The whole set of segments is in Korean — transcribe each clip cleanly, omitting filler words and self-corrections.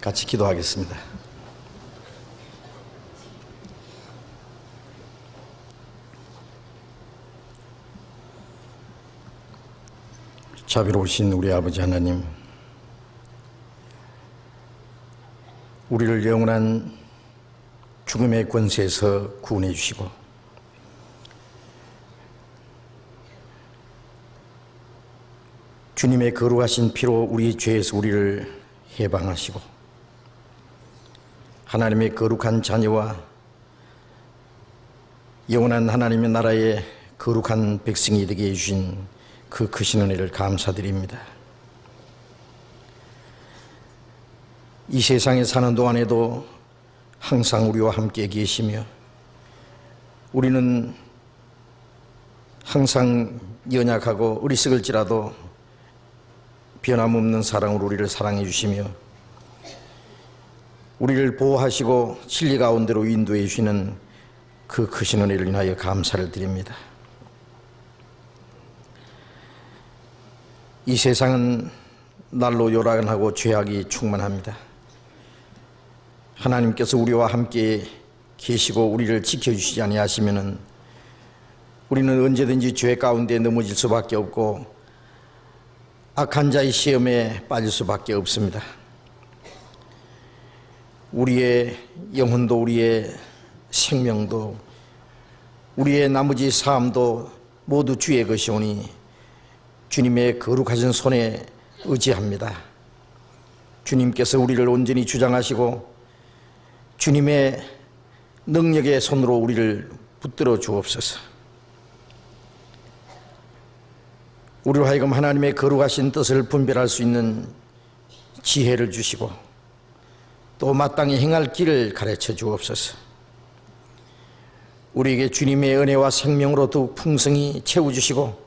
같이 기도하겠습니다. 자비로우신 우리 아버지 하나님, 우리를 영원한 죽음의 권세에서 구원해 주시고 주님의 거룩하신 피로 우리 죄에서 우리를 해방하시고 하나님의 거룩한 자녀와 영원한 하나님의 나라의 거룩한 백성이 되게 해주신 그 크신 은혜를 감사드립니다. 이 세상에 사는 동안에도 항상 우리와 함께 계시며 우리는 항상 연약하고 어리석을지라도 변함없는 사랑으로 우리를 사랑해 주시며 우리를 보호하시고 진리 가운데로 인도해 주시는 그 크신 은혜를 인하여 감사를 드립니다. 이 세상은 날로 요란하고 죄악이 충만합니다. 하나님께서 우리와 함께 계시고 우리를 지켜주시지 아니하시면은 우리는 언제든지 죄 가운데 넘어질 수밖에 없고 악한 자의 시험에 빠질 수밖에 없습니다. 우리의 영혼도 우리의 생명도 우리의 나머지 삶도 모두 주의 것이오니 주님의 거룩하신 손에 의지합니다. 주님께서 우리를 온전히 주장하시고 주님의 능력의 손으로 우리를 붙들어 주옵소서. 우리로 하여금 하나님의 거룩하신 뜻을 분별할 수 있는 지혜를 주시고 또 마땅히 행할 길을 가르쳐 주옵소서. 우리에게 주님의 은혜와 생명으로 더욱 풍성히 채워주시고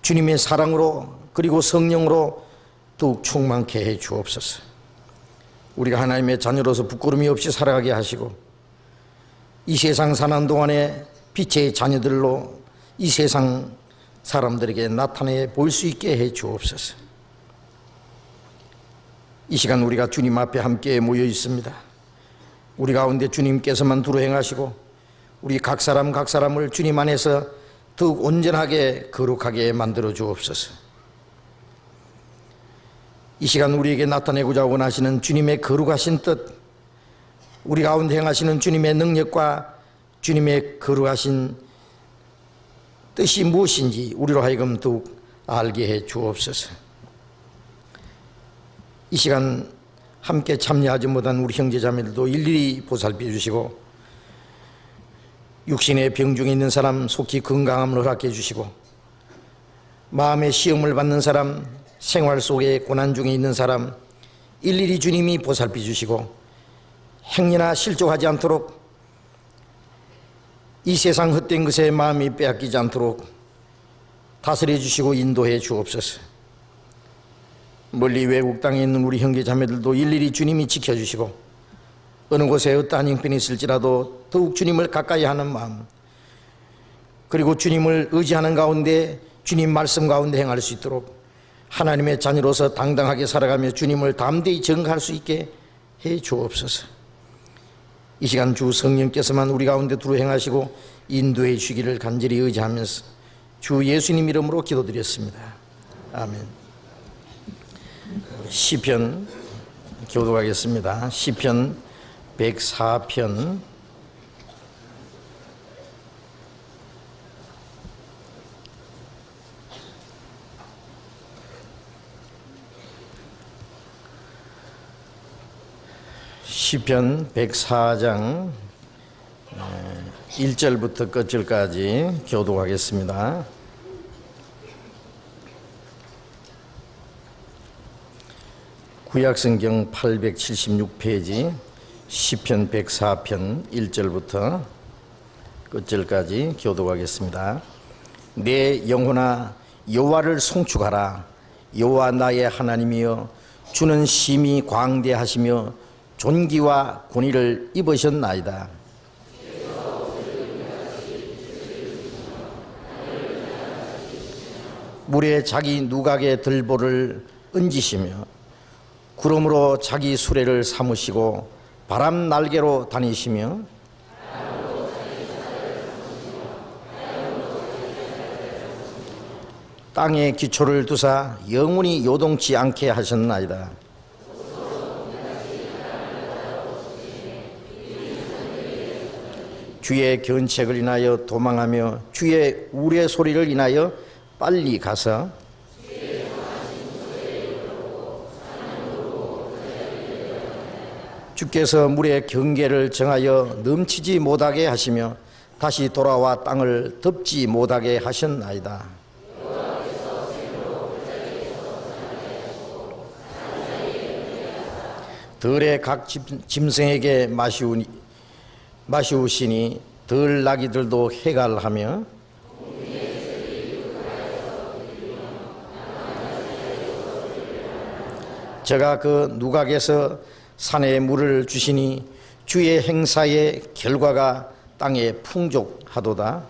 주님의 사랑으로 그리고 성령으로 더욱 충만케 해 주옵소서. 우리가 하나님의 자녀로서 부끄러움이 없이 살아가게 하시고 이 세상 사는 동안에 빛의 자녀들로 이 세상 사람들에게 나타내 보일 수 있게 해 주옵소서. 이 시간 우리가 주님 앞에 함께 모여 있습니다. 우리 가운데 주님께서만 두루 행하시고 우리 각 사람을 주님 안에서 더욱 온전하게 거룩하게 만들어 주옵소서. 이 시간 우리에게 나타내고자 원하시는 주님의 거룩하신 뜻, 우리 가운데 행하시는 주님의 능력과 주님의 거룩하신 뜻이 무엇인지 우리로 하여금 더욱 알게 해 주옵소서. 이 시간 함께 참여하지 못한 우리 형제자매들도 일일이 보살펴 주시고 육신의 병중에 있는 사람 속히 건강함을 허락해 주시고 마음의 시험을 받는 사람, 생활 속에 고난 중에 있는 사람 일일이 주님이 보살펴 주시고 행여나 실족하지 않도록 이 세상 헛된 것에 마음이 빼앗기지 않도록 다스려 주시고 인도해 주옵소서. 멀리 외국 땅에 있는 우리 형제 자매들도 일일이 주님이 지켜주시고 어느 곳에 어떠한 형편이 있을지라도 더욱 주님을 가까이 하는 마음 그리고 주님을 의지하는 가운데 주님 말씀 가운데 행할 수 있도록 하나님의 자녀로서 당당하게 살아가며 주님을 담대히 증거할 수 있게 해 주옵소서. 이 시간 주 성령께서만 우리 가운데 두루 행하시고 인도해 주시기를 간절히 의지하면서 주 예수님 이름으로 기도드렸습니다. 아멘. 시편 교독하겠습니다. 시편 104편 시편 104장 1절부터 끝절까지 교독하겠습니다. 구약성경 876페이지 시편 104편 1절부터 끝절까지 교독하겠습니다. 내 영혼아 여호와를 송축하라. 여호와 나의 하나님이여 주는 심히 광대하시며 존귀와 권위를 입으셨나이다. 물에 자기 누각의 들보를 얹으시며 구름으로 자기 수레를 삼으시고 바람 날개로 다니시며 땅에 기초를 두사 영원히 요동치 않게 하셨나이다. 주의 견책을 인하여 도망하며 주의 우레 소리를 인하여 빨리 가서 주께서 물의 경계를 정하여 넘치지 못하게 하시며 다시 돌아와 땅을 덮지 못하게 하셨나이다. 들의 각 짐승에게 마시우시니 들 나귀들도 해갈하며 제가 그 누각에서 산에 물을 주시니 주의 행사의 결과가 땅에 풍족하도다.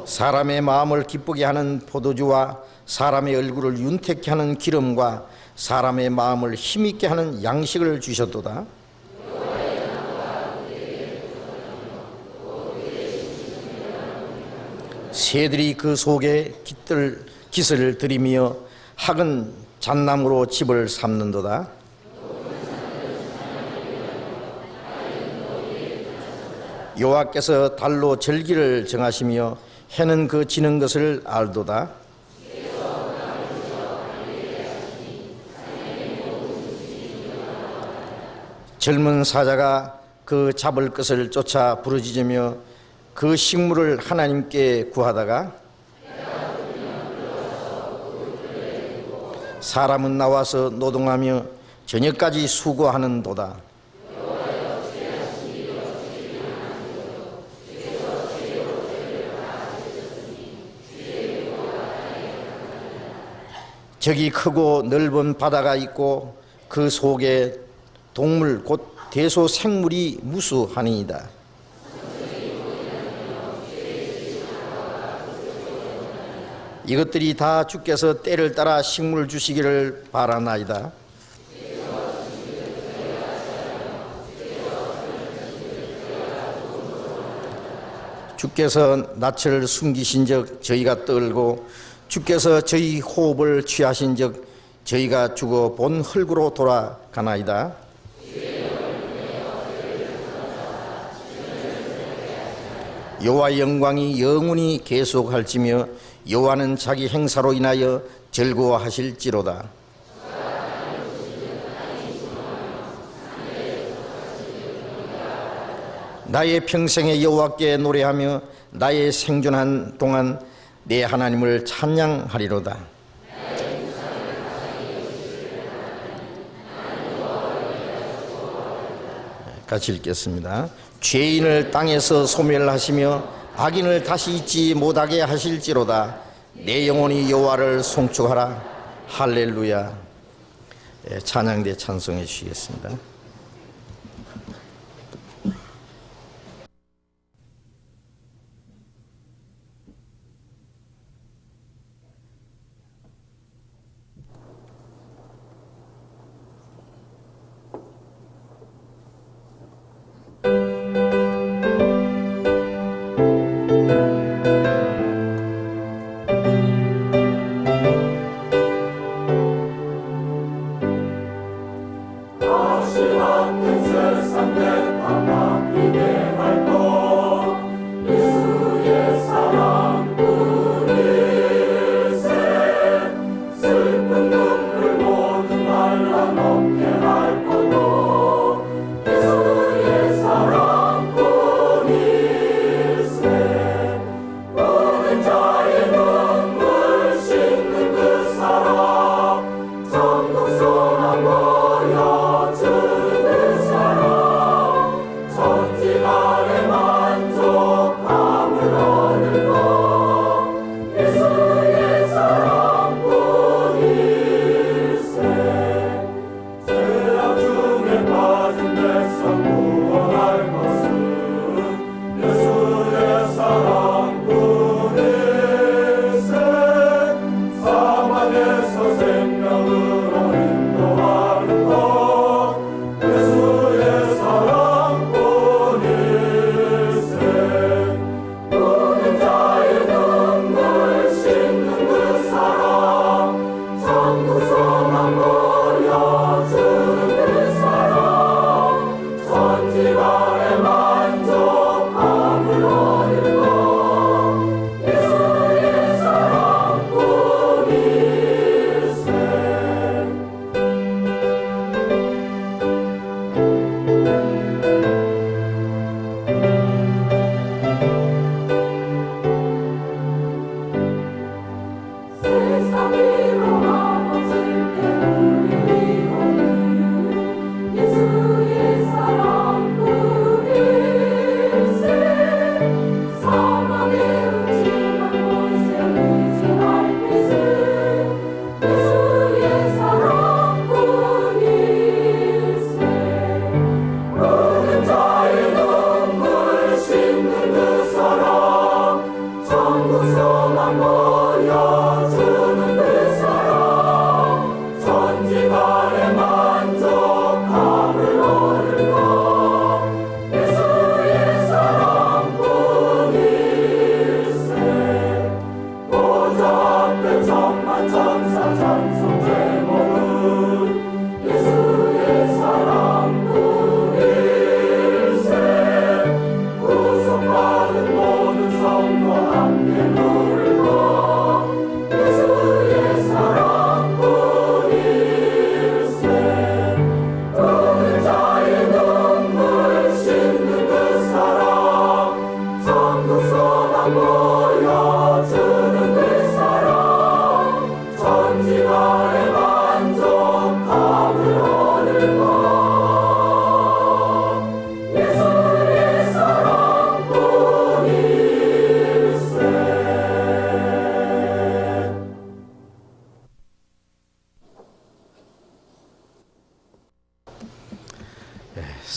사람의 마음을 기쁘게 하는 포도주와 사람의 얼굴을 윤택케 하는 기름과 사람의 마음을 힘있게 하는 양식을 주셨도다. 새들이 그 속에 깃을 들이며 학은 잣나무로 집을 삼는도다. 여호와께서 달로 절기를 정하시며 해는 그 지는 것을 알도다. 젊은 사자가 그 잡을 것을 쫓아 부르짖으며 그 식물을 하나님께 구하다가 사람은 나와서 노동하며 저녁까지 수고하는도다. 저기 크고 넓은 바다가 있고 그 속에 동물 곧 대소 생물이 무수하니이다. 이것들이 다 주께서 때를 따라 식물 주시기를 바라나이다. 주께서 낯을 숨기신 적 저희가 떨고 주께서 저희 호흡을 취하신 적 저희가 죽어 본 흙으로 돌아가나이다. 여호와의 영광이 영원히 계속할지며 여호와는 자기 행사로 인하여 즐거워하실지로다. 나의 평생에 여호와께 노래하며 나의 생존한 동안 내 하나님을 찬양하리로다. 같이 읽겠습니다. 죄인을 땅에서 소멸하시며 악인을 다시 잊지 못하게 하실지로다. 내 영혼이 여호와를 송축하라. 할렐루야. 찬양대 찬송해 주시겠습니다. 예수의 사랑뿐이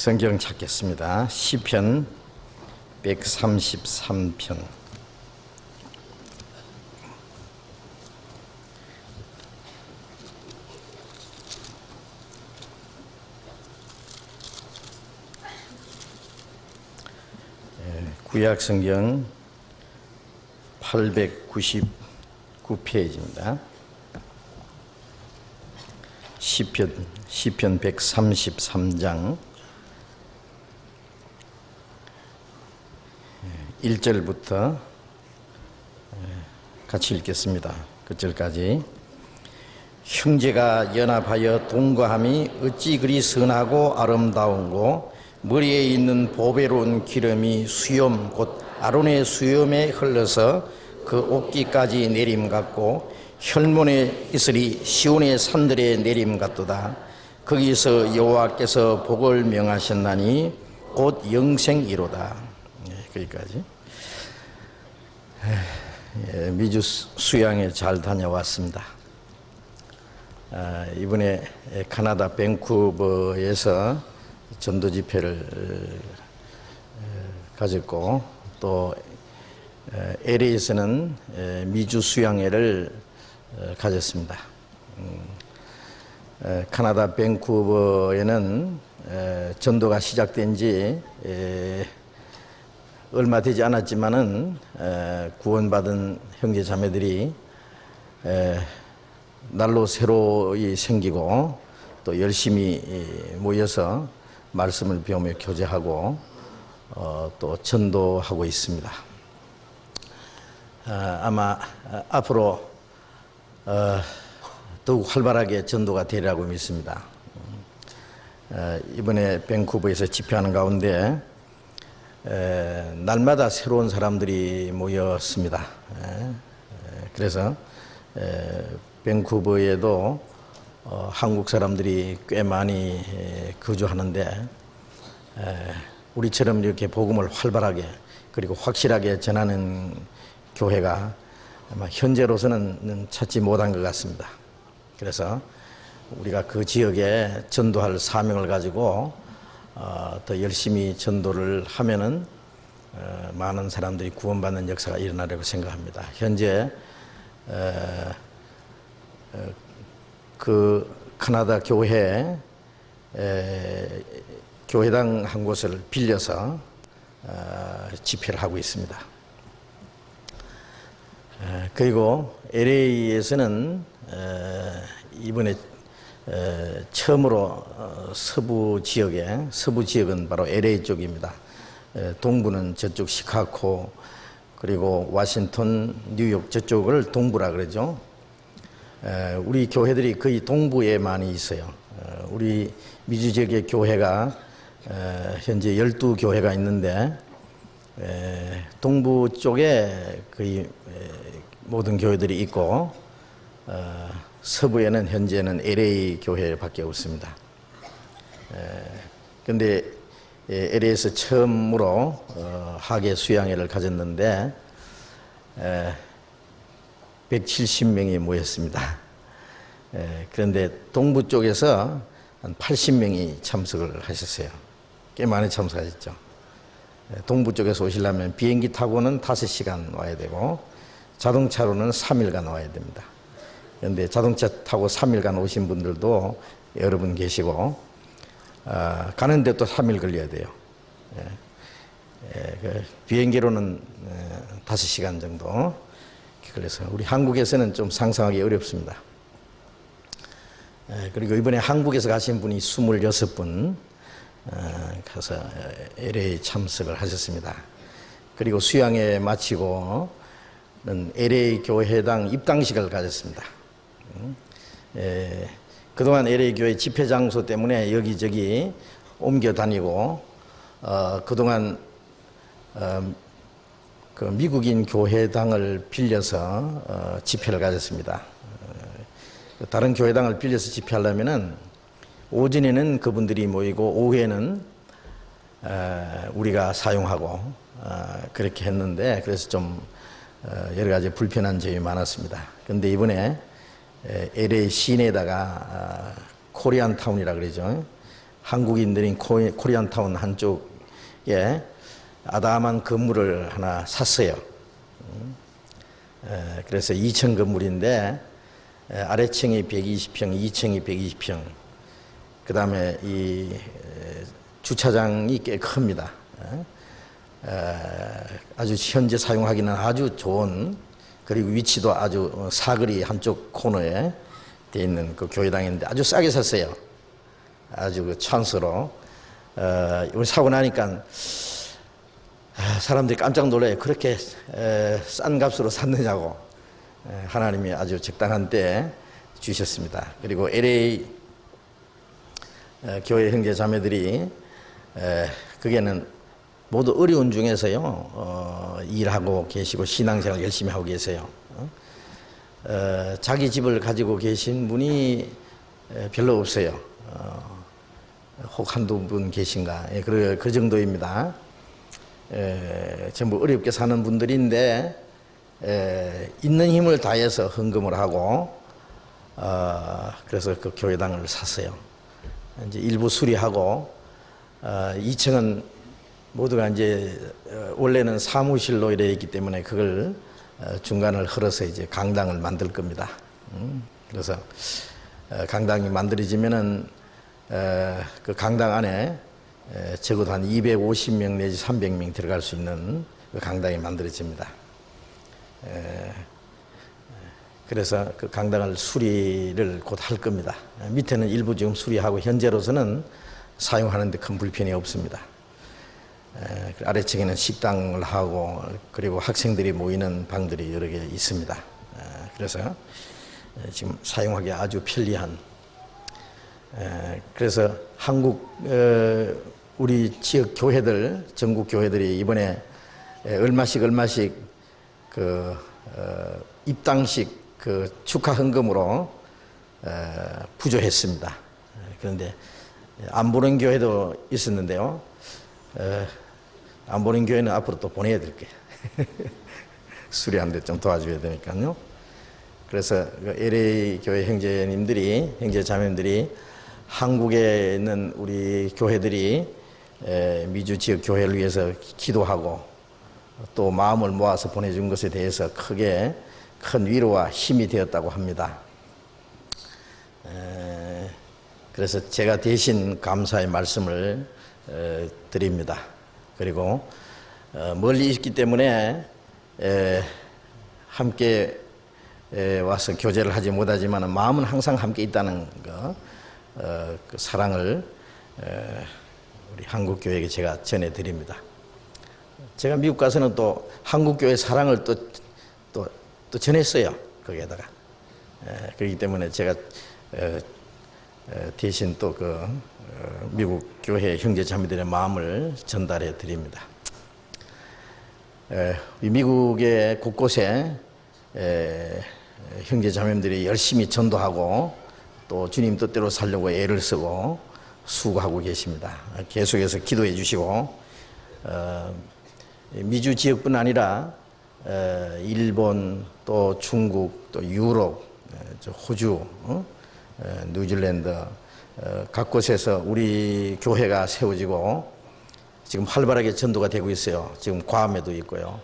성경 찾겠습니다. 시편 133편. 구약 성경 899페이지입니다. 시편 133장 1절부터 같이 읽겠습니다. 끝절까지. 형제가 연합하여 동거함이 어찌 그리 선하고 아름다운고, 머리에 있는 보배로운 기름이 수염 곧 아론의 수염에 흘러서 그 옷깃까지 내림 같고, 혈문에 이슬이 시온의 산들에 내림 같도다. 거기서 여호와께서 복을 명하셨나니 곧 영생이로다. 거기까지. 미주 수양에 잘 다녀왔습니다. 이번에 캐나다 밴쿠버에서 전도 집회를 가졌고, 또 LA에서는 미주 수양회를 가졌습니다. 캐나다 밴쿠버에는 전도가 시작된 지 얼마 되지 않았지만은 구원받은 형제 자매들이 날로 새로이 생기고, 또 열심히 모여서 말씀을 배우며 교제하고 또 전도하고 있습니다. 아마 앞으로 더욱 활발하게 전도가 되리라고 믿습니다. 이번에 밴쿠버에서 집회하는 가운데 날마다 새로운 사람들이 모였습니다. 그래서 밴쿠버에도 한국 사람들이 꽤 많이 거주하는데, 우리처럼 이렇게 복음을 활발하게 그리고 확실하게 전하는 교회가 아마 현재로서는 찾지 못한 것 같습니다. 그래서 우리가 그 지역에 전도할 사명을 가지고 더 열심히 전도를 하면은 많은 사람들이 구원받는 역사가 일어나려고 생각합니다. 현재 그 캐나다 교회 교회당 한 곳을 빌려서 집회를 하고 있습니다. 그리고 LA에서는 이번에 처음으로 서부 지역은 바로 LA 쪽입니다. 동부는 저쪽 시카고, 그리고 워싱턴, 뉴욕 저쪽을 동부라 그러죠. 우리 교회들이 거의 동부에 많이 있어요. 우리 미주 지역의 교회가 현재 12교회가 있는데, 동부 쪽에 거의 모든 교회들이 있고, 서부에는 현재는 LA 교회밖에 없습니다. 그런데 LA에서 처음으로 학예 수양회를 가졌는데 170명이 모였습니다. 그런데 동부 쪽에서 한 80명이 참석을 하셨어요. 꽤 많이 참석하셨죠. 동부 쪽에서 오시려면 비행기 타고는 5시간 와야 되고, 자동차로는 3일간 와야 됩니다. 그런데 자동차 타고 3일간 오신 분들도 여러 분 계시고, 가는데 또 3일 걸려야 돼요. 비행기로는 5시간 정도. 그래서 우리 한국에서는 좀 상상하기 어렵습니다. 그리고 이번에 한국에서 가신 분이 26분 가서 LA 참석을 하셨습니다. 그리고 수양회 마치고는 LA 교회당 입당식을 가졌습니다. 그동안 LA 교회 집회 장소 때문에 여기저기 옮겨 다니고, 그동안 그 미국인 교회당을 빌려서 집회를 가졌습니다. 다른 교회당을 빌려서 집회하려면은 오전에는 그분들이 모이고 오후에는 우리가 사용하고 그렇게 했는데, 그래서 좀 여러 가지 불편한 점이 많았습니다. 그런데 이번에 LA 시내에다가 코리안타운이라 그러죠. 한국인들인 코리안타운 한쪽에 아담한 건물을 하나 샀어요. 그래서 2층 건물인데 아래층이 120평, 2층이 120평. 그 다음에 이 주차장이 꽤 큽니다. 아주 현재 사용하기는 아주 좋은, 그리고 위치도 아주 사거리 한쪽 코너에 돼 있는 그 교회당인데 아주 싸게 샀어요. 아주 그 찬스로. 이걸 사고 나니까 사람들이 깜짝 놀라요. 그렇게 싼 값으로 샀느냐고. 하나님이 아주 적당한 때에 주셨습니다. 그리고 LA 교회 형제 자매들이 거기에는 모두 어려운 중에서요 일하고 계시고 신앙생활 열심히 하고 계세요. 자기 집을 가지고 계신 분이 별로 없어요. 혹 한두 분 계신가. 그 정도입니다. 전부 어렵게 사는 분들인데 있는 힘을 다해서 헌금을 하고 그래서 그 교회당을 샀어요. 이제 일부 수리하고 2층은 모두가 이제 원래는 사무실로 이래 있기 때문에 그걸 중간을 헐어서 이제 강당을 만들 겁니다. 그래서 강당이 만들어지면은 그 강당 안에 적어도 한 250명 내지 300명 들어갈 수 있는 그 강당이 만들어집니다. 그래서 그 강당을 수리를 곧 할 겁니다. 밑에는 일부 지금 수리하고 현재로서는 사용하는데 큰 불편이 없습니다. 아래층에는 식당을 하고 그리고 학생들이 모이는 방들이 여러 개 있습니다. 그래서 지금 사용하기 아주 편리한, 그래서 한국 우리 지역 교회들, 전국 교회들이 이번에 얼마씩 그 입당식 그 축하 헌금으로 부조했습니다. 그런데 안 보는 교회도 있었는데요. 안 보는 교회는 앞으로 또 보내야 될게. 수리하는데 좀 도와줘야 되니까요. 그래서 LA 교회 형제님들이, 형제 자매님들이 한국에 있는 우리 교회들이 미주 지역 교회를 위해서 기도하고 또 마음을 모아서 보내준 것에 대해서 크게 큰 위로와 힘이 되었다고 합니다. 그래서 제가 대신 감사의 말씀을 드립니다. 그리고 멀리 있기 때문에 함께 와서 교제를 하지 못하지만 마음은 항상 함께 있다는 그 사랑을 우리 한국 교회에게 제가 전해드립니다. 제가 미국 가서는 또 한국 교회 사랑을 또 전했어요. 거기에다가. 그렇기 때문에 제가 대신 또 미국 교회 형제 자매들의 마음을 전달해 드립니다. 미국의 곳곳에 형제 자매들이 열심히 전도하고 또 주님 뜻대로 살려고 애를 쓰고 수고하고 계십니다. 계속해서 기도해 주시고 미주 지역뿐 아니라 일본 또 중국 또 유럽 호주 뉴질랜드 각 곳에서 우리 교회가 세워지고 지금 활발하게 전도가 되고 있어요. 지금 괌에도 있고요.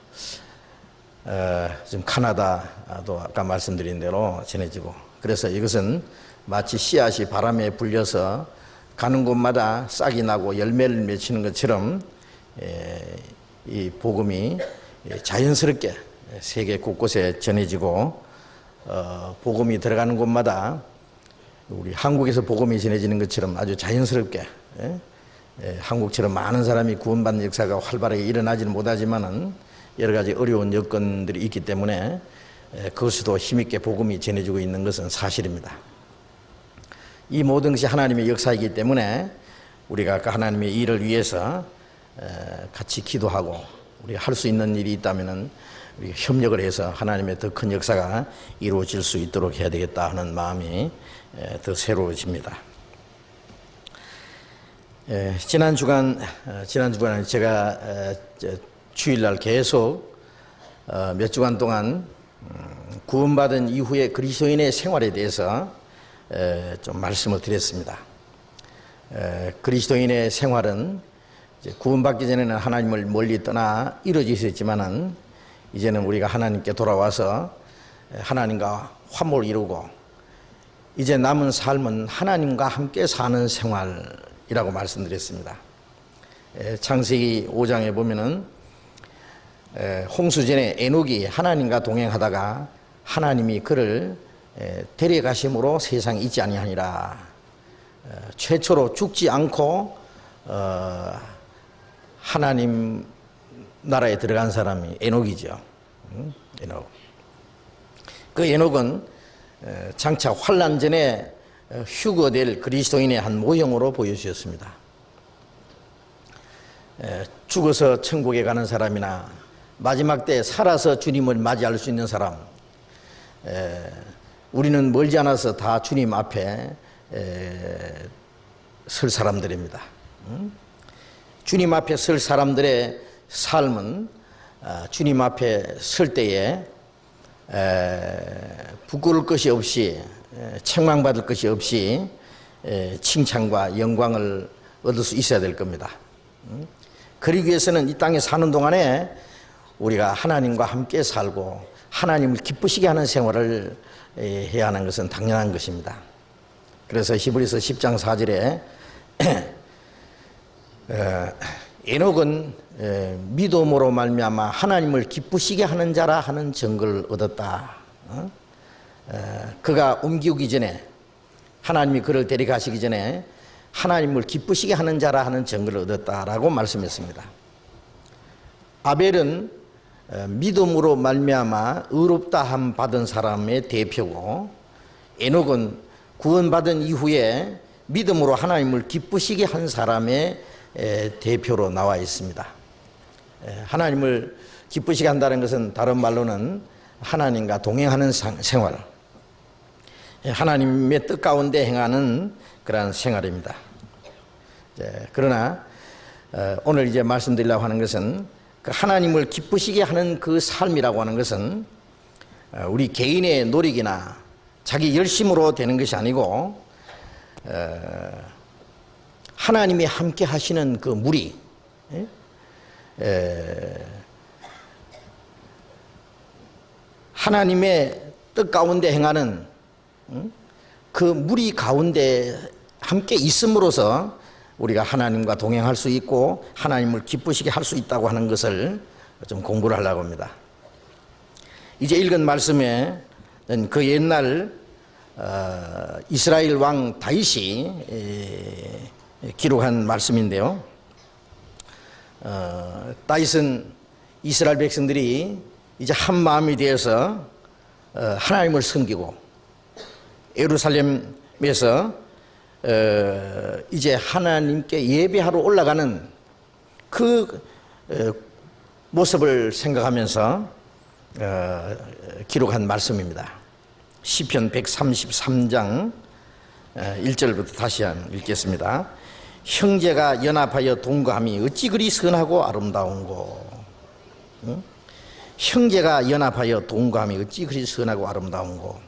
지금 카나다도 아까 말씀드린 대로 전해지고, 그래서 이것은 마치 씨앗이 바람에 불려서 가는 곳마다 싹이 나고 열매를 맺히는 것처럼 이 복음이 자연스럽게 세계 곳곳에 전해지고 복음이 들어가는 곳마다 우리 한국에서 복음이 전해지는 것처럼 아주 자연스럽게 한국처럼 많은 사람이 구원받는 역사가 활발하게 일어나지는 못하지만은 여러 가지 어려운 여건들이 있기 때문에 그것도 힘있게 복음이 전해지고 있는 것은 사실입니다. 이 모든 것이 하나님의 역사이기 때문에 우리가 그 하나님의 일을 위해서 같이 기도하고 우리가 할 수 있는 일이 있다면은 우리가 협력을 해서 하나님의 더 큰 역사가 이루어질 수 있도록 해야 되겠다 하는 마음이 더 새로워집니다. 지난 주간에 제가 주일날 계속 몇 주간 동안 구원받은 이후의 그리스도인의 생활에 대해서 좀 말씀을 드렸습니다. 그리스도인의 생활은 이제 구원받기 전에는 하나님을 멀리 떠나 이루어져 있었지만은 이제는 우리가 하나님께 돌아와서 하나님과 화목을 이루고 이제 남은 삶은 하나님과 함께 사는 생활이라고 말씀드렸습니다. 창세기 5장에 보면은 홍수전에 에녹이 하나님과 동행하다가 하나님이 그를 데려가심으로 세상에 있지 아니하니라. 최초로 죽지 않고 하나님 나라에 들어간 사람이 에녹이죠. 에녹. 그 에녹은 장차 환난 전에 휴거될 그리스도인의 한 모형으로 보여주셨습니다. 죽어서 천국에 가는 사람이나 마지막 때 살아서 주님을 맞이할 수 있는 사람, 우리는 멀지 않아서 다 주님 앞에 설 사람들입니다. 주님 앞에 설 사람들의 삶은 주님 앞에 설 때에 부끄러울 것이 없이 책망받을 것이 없이 칭찬과 영광을 얻을 수 있어야 될 겁니다. 그러기 위해서는 이 땅에 사는 동안에 우리가 하나님과 함께 살고 하나님을 기쁘시게 하는 생활을 해야 하는 것은 당연한 것입니다. 그래서 히브리서 10장 4절에 에녹은 믿음으로 말미암아 하나님을 기쁘시게 하는 자라 하는 증거를 얻었다. 그가 옮기기 전에 하나님이 그를 데려가시기 전에 하나님을 기쁘시게 하는 자라 하는 증거를 얻었다라고 말씀했습니다. 아벨은 믿음으로 말미암아 의롭다함 받은 사람의 대표고 에녹은 구원받은 이후에 믿음으로 하나님을 기쁘시게 한 사람의 대표로 나와 있습니다. 하나님을 기쁘시게 한다는 것은 다른 말로는 하나님과 동행하는 생활, 하나님의 뜻 가운데 행하는 그러한 생활입니다. 그러나 오늘 이제 말씀드리려고 하는 것은 그 하나님을 기쁘시게 하는 그 삶이라고 하는 것은 우리 개인의 노력이나 자기 열심으로 되는 것이 아니고 하나님이 함께 하시는 그 무리, 하나님의 뜻 가운데 행하는 그 무리 가운데 함께 있음으로써 우리가 하나님과 동행할 수 있고 하나님을 기쁘시게 할 수 있다고 하는 것을 좀 공부를 하려고 합니다. 이제 읽은 말씀에 그 옛날 이스라엘 왕 다윗이 기록한 말씀인데요. 다윗은 이스라엘 백성들이 이제 한 마음이 되어서 하나님을 섬기고 예루살렘에서 이제 하나님께 예배하러 올라가는 그 모습을 생각하면서 기록한 말씀입니다. 시편 133장 1절부터 다시 한번 읽겠습니다. 형제가 연합하여 동거함이 어찌 그리 선하고 아름다운고. 형제가 연합하여 동거함이 어찌 그리 선하고 아름다운고.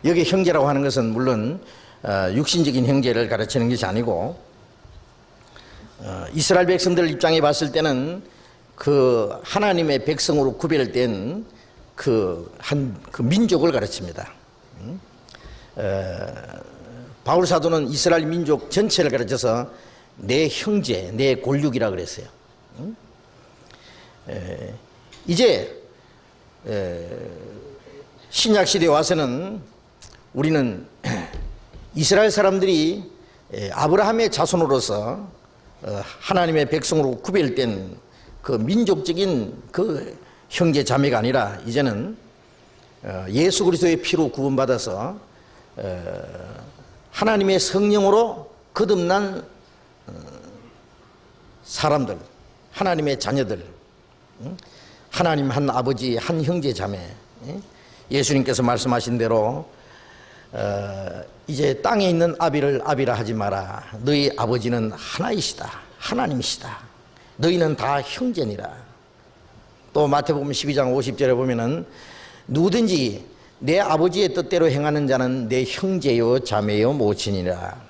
여기 형제라고 하는 것은 물론 육신적인 형제를 가르치는 것이 아니고 이스라엘 백성들 입장에 봤을 때는 그 하나님의 백성으로 구별된 그 민족을 가르칩니다. 바울 사도는 이스라엘 민족 전체를 가르쳐서 내 형제, 내 골육이라 그랬어요. 이제 신약 시대에 와서는 우리는 이스라엘 사람들이 아브라함의 자손으로서 하나님의 백성으로 구별된 그 민족적인 그 형제 자매가 아니라 이제는 예수 그리스도의 피로 구원받아서 하나님의 성령으로 거듭난 사람들, 하나님의 자녀들, 하나님 한 아버지 한 형제 자매. 예수님께서 말씀하신 대로 이제 땅에 있는 아비를 아비라 하지 마라. 너희 아버지는 하나이시다. 하나님이시다. 너희는 다 형제니라. 또 마태복음 12장 50절에 보면은 누구든지 내 아버지의 뜻대로 행하는 자는 내 형제요 자매요 모친이라.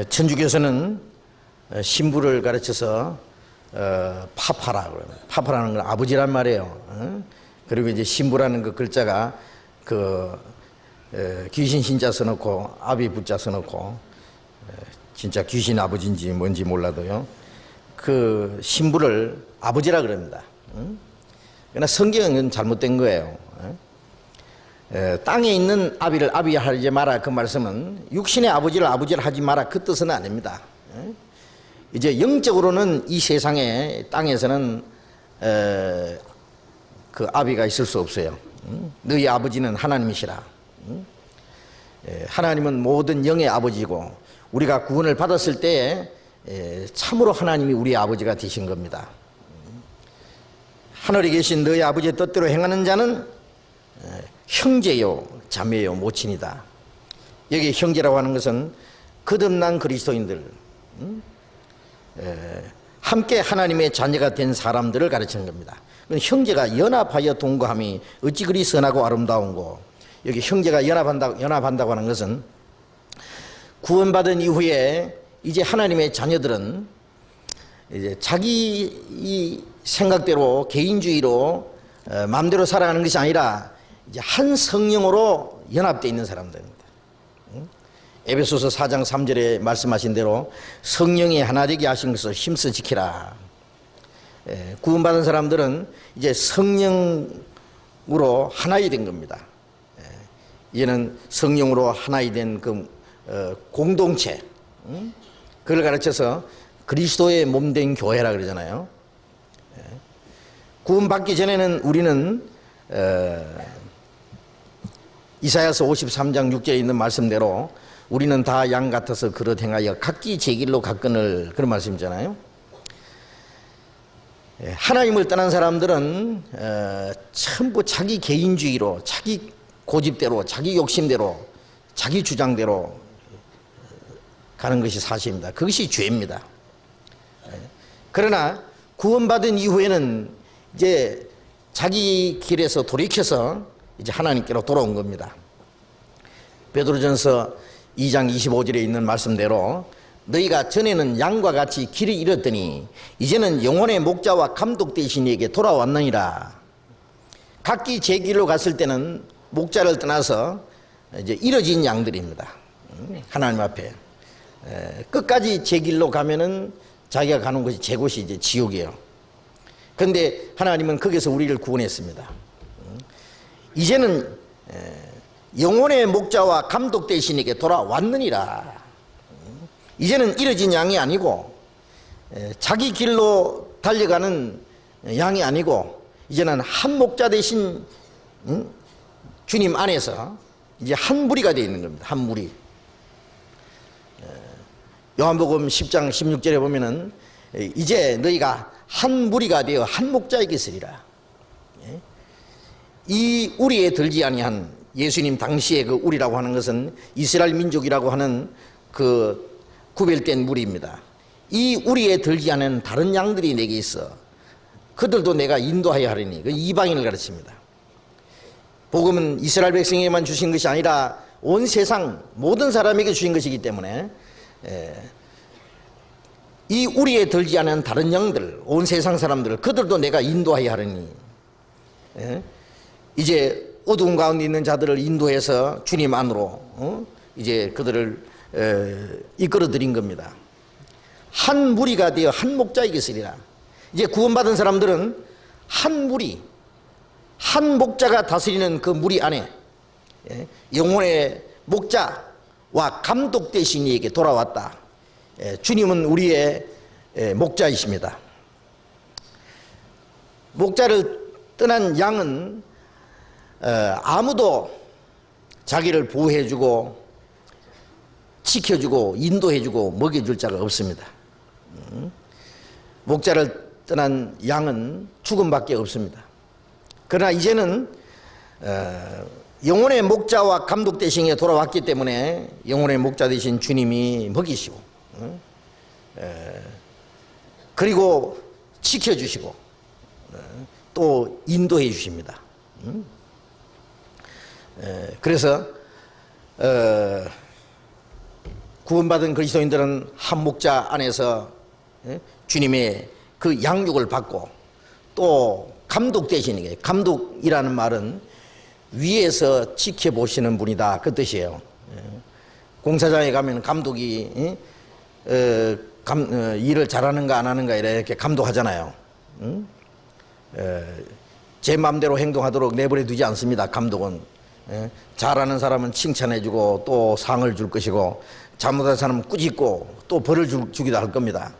천주교에서는 신부를 가르쳐서 파파라 그러면 파파라는 건 아버지란 말이에요. 그리고 이제 신부라는 그 글자가 귀신 신자 써놓고 아비 부자 써놓고 진짜 귀신 아버지인지 뭔지 몰라도요. 그 신부를 아버지라 그럽니다. 그러나 성경은 잘못된 거예요. 땅에 있는 아비를 아비하지 마라 그 말씀은 육신의 아버지를 아버지를 하지 마라 그 뜻은 아닙니다. 이제 영적으로는 이 세상에 땅에서는 그 아비가 있을 수 없어요. 너희 아버지는 하나님이시라. 하나님은 모든 영의 아버지고 우리가 구원을 받았을 때에 참으로 하나님이 우리 아버지가 되신 겁니다. 하늘에 계신 너희 아버지의 뜻대로 행하는 자는 형제요 자매요 모친이다. 여기 형제라고 하는 것은 거듭난 그리스도인들, 함께 하나님의 자녀가 된 사람들을 가르치는 겁니다. 형제가 연합하여 동거함이 어찌 그리 선하고 아름다운고. 여기 형제가 연합한다고 하는 것은 구원받은 이후에 이제 하나님의 자녀들은 이제 자기 이 생각대로 개인주의로 마음대로 살아가는 것이 아니라 이제 한 성령으로 연합되어 있는 사람들입니다. 에베소서 4장 3절에 말씀하신 대로 성령이 하나 되게 하신 것을 힘써 지키라. 구원받은 사람들은 이제 성령으로 하나이 된 겁니다. 이제는 성령으로 하나이 된 그 공동체, 그걸 가르쳐서 그리스도의 몸된 교회라 그러잖아요. 구원받기 전에는 우리는 이사야서 53장 6절에 있는 말씀대로 우리는 다 양 같아서 그릇 행하여 각기 제 길로 갔거늘, 그런 말씀이잖아요. 하나님을 떠난 사람들은 전부 자기 개인주의로, 자기 고집대로, 자기 욕심대로, 자기 주장대로 가는 것이 사실입니다. 그것이 죄입니다. 그러나 구원받은 이후에는 이제 자기 길에서 돌이켜서 이제 하나님께로 돌아온 겁니다. 베드로전서 2장 25절에 있는 말씀대로 너희가 전에는 양과 같이 길을 잃었더니 이제는 영혼의 목자와 감독 되신 이에게 돌아왔느니라. 각기 제 길로 갔을 때는 목자를 떠나서 이제 잃어진 양들입니다. 하나님 앞에 끝까지 제 길로 가면은 자기가 가는 곳이 제 곳이 이제 지옥이에요. 그런데 하나님은 거기서 우리를 구원했습니다. 이제는 영혼의 목자와 감독 되신 이에게 돌아왔느니라. 이제는 잃어진 양이 아니고 자기 길로 달려가는 양이 아니고 이제는 한 목자 되신 주님 안에서 이제 한 무리가 되어 있는 겁니다. 한 무리. 요한복음 10장 16절에 보면은 이제 너희가 한 무리가 되어 한 목자에게 있으리라. 이 우리에 들지 아니한 예수님 당시의 그 우리라고 하는 것은 이스라엘 민족이라고 하는 그 구별된 무리입니다. 이 우리에 들지 않은 다른 양들이 내게 있어 그들도 내가 인도하여 하리니, 그 이방인을 가르칩니다. 복음은 이스라엘 백성에게만 주신 것이 아니라 온 세상 모든 사람에게 주신 것이기 때문에 이 우리에 들지 않은 다른 양들, 온 세상 사람들, 그들도 내가 인도하여 하리니, 이제 어두운 가운데 있는 자들을 인도해서 주님 안으로 이제 그들을 이끌어 드린 겁니다. 한 무리가 되어 한 목자에게 있으리라. 이제 구원받은 사람들은 한 무리, 한 목자가 다스리는 그 무리 안에 영혼의 목자와 감독 되신 이에게 돌아왔다. 주님은 우리의 목자이십니다. 목자를 떠난 양은 아무도 자기를 보호해주고 지켜주고 인도해주고 먹여줄 자가 없습니다. 목자를 떠난 양은 죽음밖에 없습니다. 그러나 이제는 영혼의 목자와 감독 대신에 돌아왔기 때문에 영혼의 목자 대신 주님이 먹이시고 그리고 지켜주시고 또 인도해 주십니다. 그래서 구원받은 그리스도인들은 한 목자 안에서 주님의 그 양육을 받고 또 감독 대신에, 감독이라는 말은 위에서 지켜보시는 분이다 그 뜻이에요. 공사장에 가면 감독이 일을 잘하는가 안 하는가 이렇게 감독하잖아요. 제 마음대로 행동하도록 내버려 두지 않습니다. 감독은 잘하는 사람은 칭찬해주고 또 상을 줄 것이고 잘못한 사람은 꾸짖고 또 벌을 주기도 할 겁니다.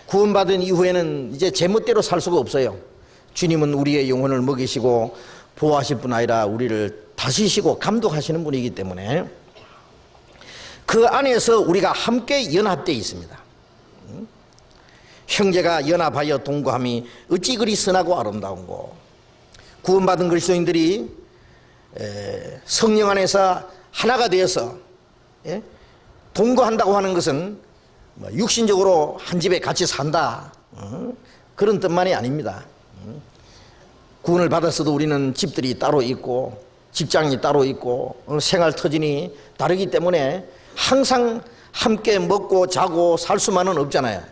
구원받은 이후에는 이제 제멋대로 살 수가 없어요. 주님은 우리의 영혼을 먹이시고 보호하실 뿐 아니라 우리를 다스리시고 감독하시는 분이기 때문에 그 안에서 우리가 함께 연합되어 있습니다. 형제가 연합하여 동거함이 어찌 그리 선하고 아름다운고. 구원받은 그리스도인들이 성령 안에서 하나가 되어서 동거한다고 하는 것은 육신적으로 한 집에 같이 산다 그런 뜻만이 아닙니다. 구원을 받았어도 우리는 집들이 따로 있고 직장이 따로 있고 생활 터전이 다르기 때문에 항상 함께 먹고 자고 살 수만은 없잖아요.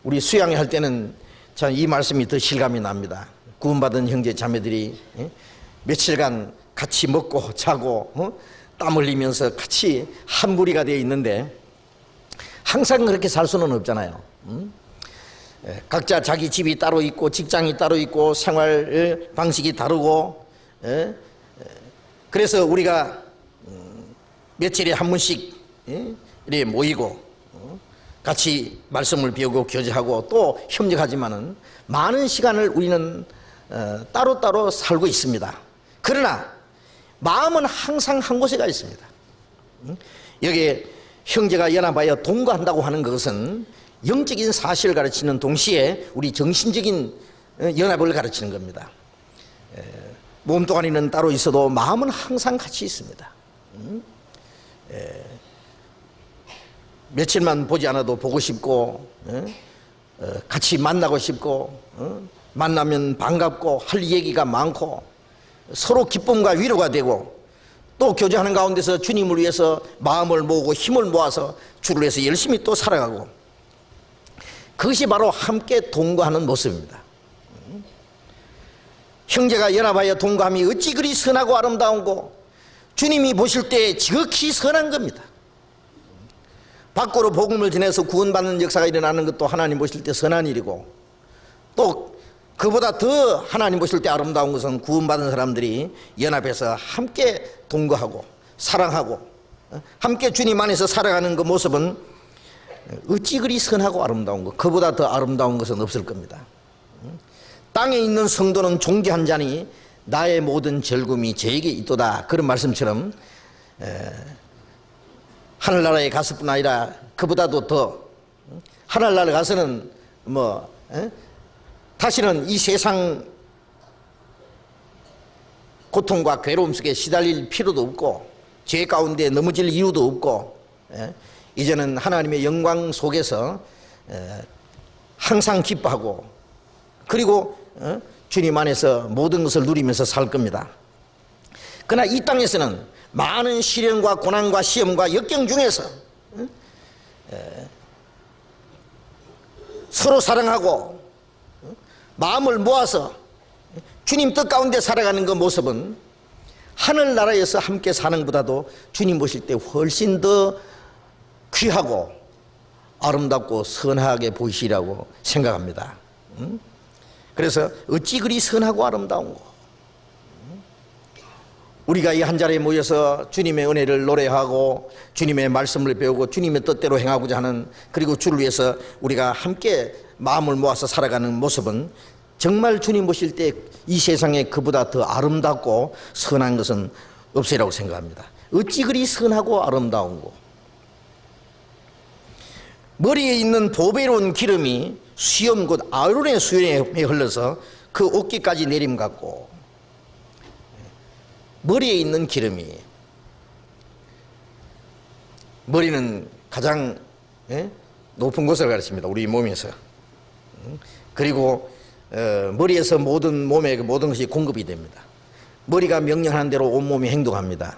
우리 수양회 할 때는 참 이 말씀이 더 실감이 납니다. 구원받은 형제 자매들이 며칠간 같이 먹고 자고 땀 흘리면서 같이 한 무리가 되어 있는데 항상 그렇게 살 수는 없잖아요. 각자 자기 집이 따로 있고 직장이 따로 있고 생활 방식이 다르고 그래서 우리가 며칠에 한 번씩 이렇게 모이고 같이 말씀을 배우고 교제하고 또 협력하지만은 많은 시간을 우리는 따로따로 살고 있습니다. 그러나 마음은 항상 한 곳에 가 있습니다. 여기에 형제가 연합하여 동거한다고 하는 것은 영적인 사실을 가르치는 동시에 우리 정신적인 연합을 가르치는 겁니다. 몸뚱아리는 따로 있어도 마음은 항상 같이 있습니다. 며칠만 보지 않아도 보고 싶고 같이 만나고 싶고 만나면 반갑고 할 얘기가 많고 서로 기쁨과 위로가 되고 또 교제하는 가운데서 주님을 위해서 마음을 모으고 힘을 모아서 주를 위해서 열심히 또 살아가고 그것이 바로 함께 동거하는 모습입니다. 형제가 연합하여 동거함이 어찌 그리 선하고 아름다운고. 주님이 보실 때 지극히 선한 겁니다. 밖으로 복음을 전해서 구원받는 역사가 일어나는 것도 하나님 보실 때 선한 일이고 또 그보다 더 하나님 보실 때 아름다운 것은 구원받은 사람들이 연합해서 함께 동거하고 사랑하고 함께 주님 안에서 살아가는 그 모습은 어찌 그리 선하고 아름다운 것, 그보다 더 아름다운 것은 없을 겁니다. 땅에 있는 성도는 존귀한 자니 나의 모든 즐거움이 저에게 있도다. 그런 말씀처럼 하늘나라에 갔을 뿐 아니라 그보다도 더 하늘나라에 가서는 다시는 이 세상 고통과 괴로움 속에 시달릴 필요도 없고 죄 가운데 넘어질 이유도 없고 이제는 하나님의 영광 속에서 항상 기뻐하고 그리고 주님 안에서 모든 것을 누리면서 살 겁니다. 그러나 이 땅에서는 많은 시련과 고난과 시험과 역경 중에서 서로 사랑하고 마음을 모아서 주님 뜻 가운데 살아가는 그 모습은 하늘나라에서 함께 사는 것보다도 주님 보실 때 훨씬 더 귀하고 아름답고 선하게 보이시라고 생각합니다. 그래서 어찌 그리 선하고 아름다운고. 우리가 이 한 자리에 모여서 주님의 은혜를 노래하고 주님의 말씀을 배우고 주님의 뜻대로 행하고자 하는 그리고 주를 위해서 우리가 함께 마음을 모아서 살아가는 모습은 정말 주님 보실 때 이 세상에 그보다 더 아름답고 선한 것은 없으리라고 생각합니다. 어찌 그리 선하고 아름다운고. 머리에 있는 보배로운 기름이 수염 곧 아론의 수염에 흘러서 그 옷깃까지 내림 같고, 머리에 있는 기름이, 머리는 가장 높은 곳을 가르칩니다. 우리 몸에서. 그리고 머리에서 몸의 모든 것이 공급이 됩니다. 머리가 명령하는 대로 온몸이 행동합니다.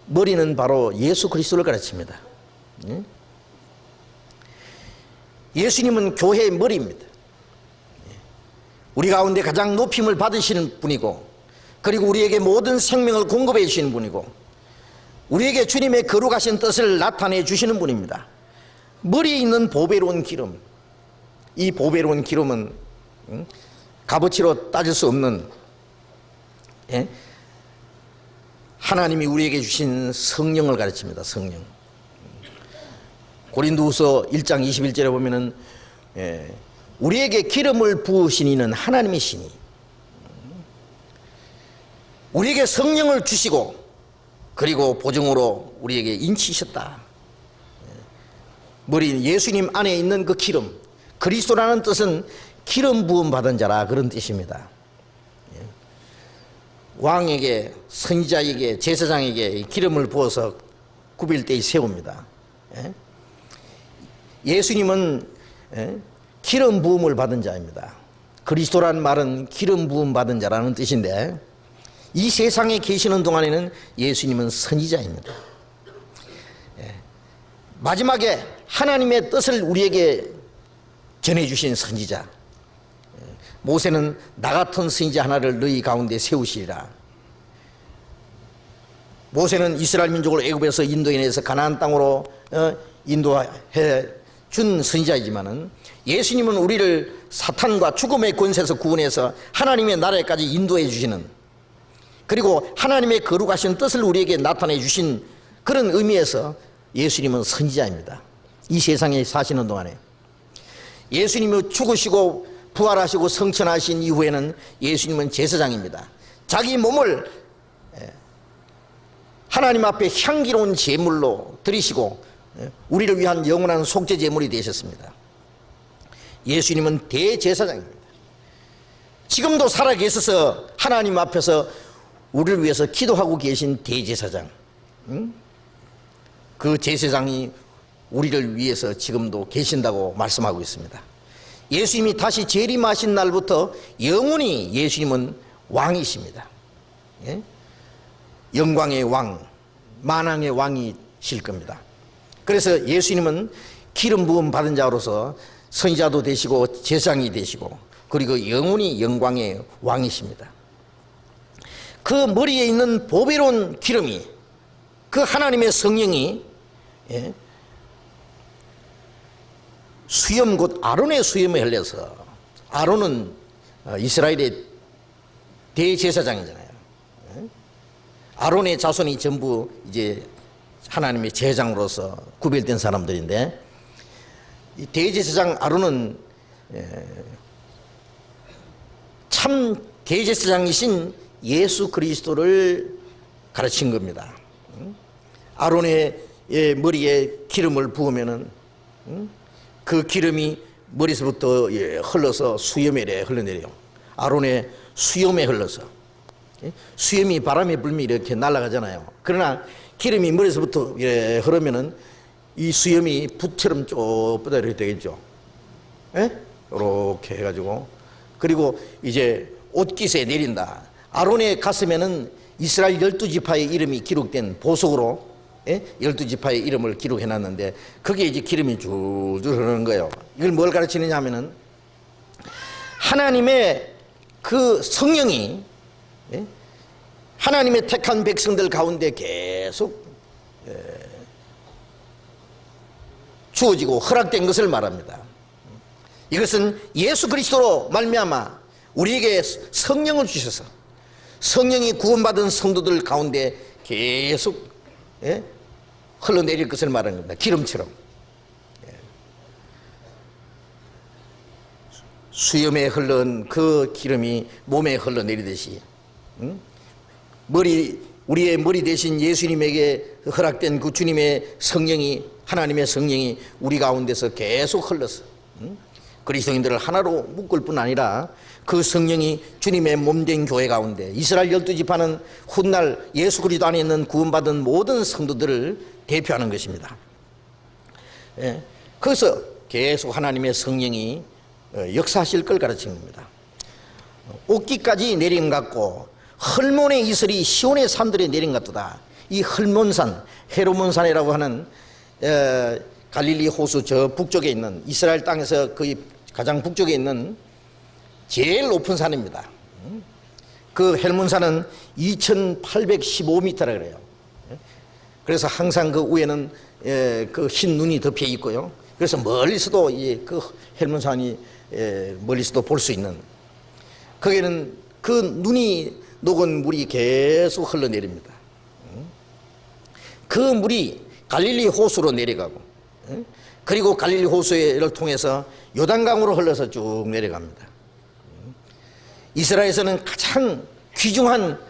머리는 바로 예수 그리스도를 가르칩니다. 예수님은 교회의 머리입니다. 우리 가운데 가장 높임을 받으시는 분이고, 그리고 우리에게 모든 생명을 공급해 주시는 분이고, 우리에게 주님의 거룩하신 뜻을 나타내 주시는 분입니다. 머리에 있는 보배로운 기름, 이 보배로운 기름은 값어치로 따질 수 없는 하나님이 우리에게 주신 성령을 가르칩니다. 성령. 고린도후서 1장 21절에 보면은 우리에게 기름을 부으신 이는 하나님이시니, 우리에게 성령을 주시고 그리고 보증으로 우리에게 인치셨다. 머리 예수님 안에 있는 그 기름, 그리스도라는 뜻은 기름 부음 받은 자라, 그런 뜻입니다. 왕에게, 선지자에게, 제사장에게 기름을 부어서 굽일 때에 세웁니다. 예수님은 기름 부음을 받은 자입니다. 그리스도라는 말은 기름 부음 받은 자라는 뜻인데, 이 세상에 계시는 동안에는 예수님은 선지자입니다. 마지막에 하나님의 뜻을 우리에게 전해주신 선지자. 모세는 나 같은 선지자 하나를 너희 가운데 세우시리라. 모세는 이스라엘 민족을 애굽에서 인도해내서 가나안 땅으로 인도해 준 선지자이지만은, 예수님은 우리를 사탄과 죽음의 권세에서 구원해서 하나님의 나라에까지 인도해 주시는, 그리고 하나님의 거룩하신 뜻을 우리에게 나타내 주신 그런 의미에서 예수님은 선지자입니다. 이 세상에 사시는 동안에 예수님이 죽으시고 부활하시고 성천하신 이후에는 예수님은 제사장입니다. 자기 몸을 하나님 앞에 향기로운 제물로 드리시고 우리를 위한 영원한 속죄 제물이 되셨습니다. 예수님은 대제사장입니다. 지금도 살아계셔서 하나님 앞에서 우리를 위해서 기도하고 계신 대제사장, 그 제사장이 우리를 위해서 지금도 계신다고 말씀하고 있습니다. 예수님이 다시 재림하신 날부터 영원히 예수님은 왕이십니다. 영광의 왕, 만왕의 왕이실 겁니다. 그래서 예수님은 기름 부음 받은 자로서 선지자도 되시고 제사장이 되시고, 그리고 영원히 영광의 왕이십니다. 그 머리에 있는 보배로운 기름이, 그 하나님의 성령이 수염 곧 아론의 수염에 흘려서, 아론은 이스라엘의 대제사장이잖아요. 아론의 자손이 전부 이제 하나님의 제사장으로서 구별된 사람들인데, 이 대제사장 아론은 참 대제사장이신 예수 그리스도를 가르친 겁니다. 아론의 머리에 기름을 부으면은 그 기름이 머리에서부터 흘러서 수염에 흘러내려요. 아론의 수염에 흘러서. 수염이 바람에 불면 이렇게 날아가잖아요. 그러나 기름이 머리에서부터 흐르면은 이 수염이 붓처럼 쭉 뻗어 이렇게 되겠죠. 이렇게 해가지고, 그리고 이제 옷깃에 내린다. 아론의 가슴에는 이스라엘 12지파의 이름이 기록된 보석으로 12지파의 이름을 기록해놨는데, 그게 이제 기름이 줄줄 흐르는 거예요. 이걸 뭘 가르치느냐 하면은, 하나님의 그 성령이 하나님의 택한 백성들 가운데 계속 주어지고 허락된 것을 말합니다. 이것은 예수 그리스도로 말미암아 우리에게 성령을 주셔서 성령이 구원받은 성도들 가운데 계속 흘러내릴 것을 말하는 겁니다. 기름처럼. 수염에 흐른 그 기름이 몸에 흘러내리듯이, 우리의 머리 대신 예수님에게 허락된 그 주님의 성령이, 하나님의 성령이 우리 가운데서 계속 흘러서 그리스도인들을 하나로 묶을 뿐 아니라 그 성령이 주님의 몸된 교회 가운데 이스라엘 12지파는 훗날 예수 그리스도 안에 있는 구원받은 모든 성도들을 대표하는 것입니다. 그래서 계속 하나님의 성령이 역사하실 걸 가르치는 겁니다. 옥기까지 내림 같고 헐몬의 이슬이 시온의 산들에 내림 같도다. 이 헐몬산, 헤르몬산이라고 하는 갈릴리 호수 저 북쪽에 있는 이스라엘 땅에서 거의 가장 북쪽에 있는 제일 높은 산입니다. 그 헬몬산은 2815m라 그래요. 그래서 항상 그 위에는 그 흰 눈이 덮여 있고요. 그래서 멀리서도 그 헬몬산이 멀리서도 볼 수 있는, 거기는 그 눈이 녹은 물이 계속 흘러내립니다. 그 물이 갈릴리 호수로 내려가고, 그리고 갈릴리 호수를 통해서 요단강으로 흘러서 쭉 내려갑니다. 이스라엘에서는 가장 귀중한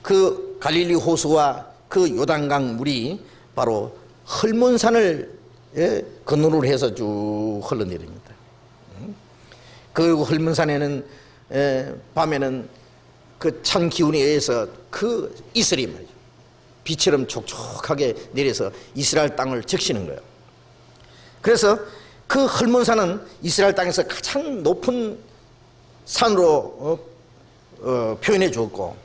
그 갈릴리 호수와 그 요단강 물이 바로 헐몬산을 건너로 해서 쭉 흘러내립니다. 그리고 헐몬산에는 밤에는 그 찬 기운에 의해서 그 이슬이 말이죠, 비처럼 촉촉하게 내려서 이스라엘 땅을 적시는 거예요. 그래서 그 헐몬산은 이스라엘 땅에서 가장 높은 산으로 표현해 주었고,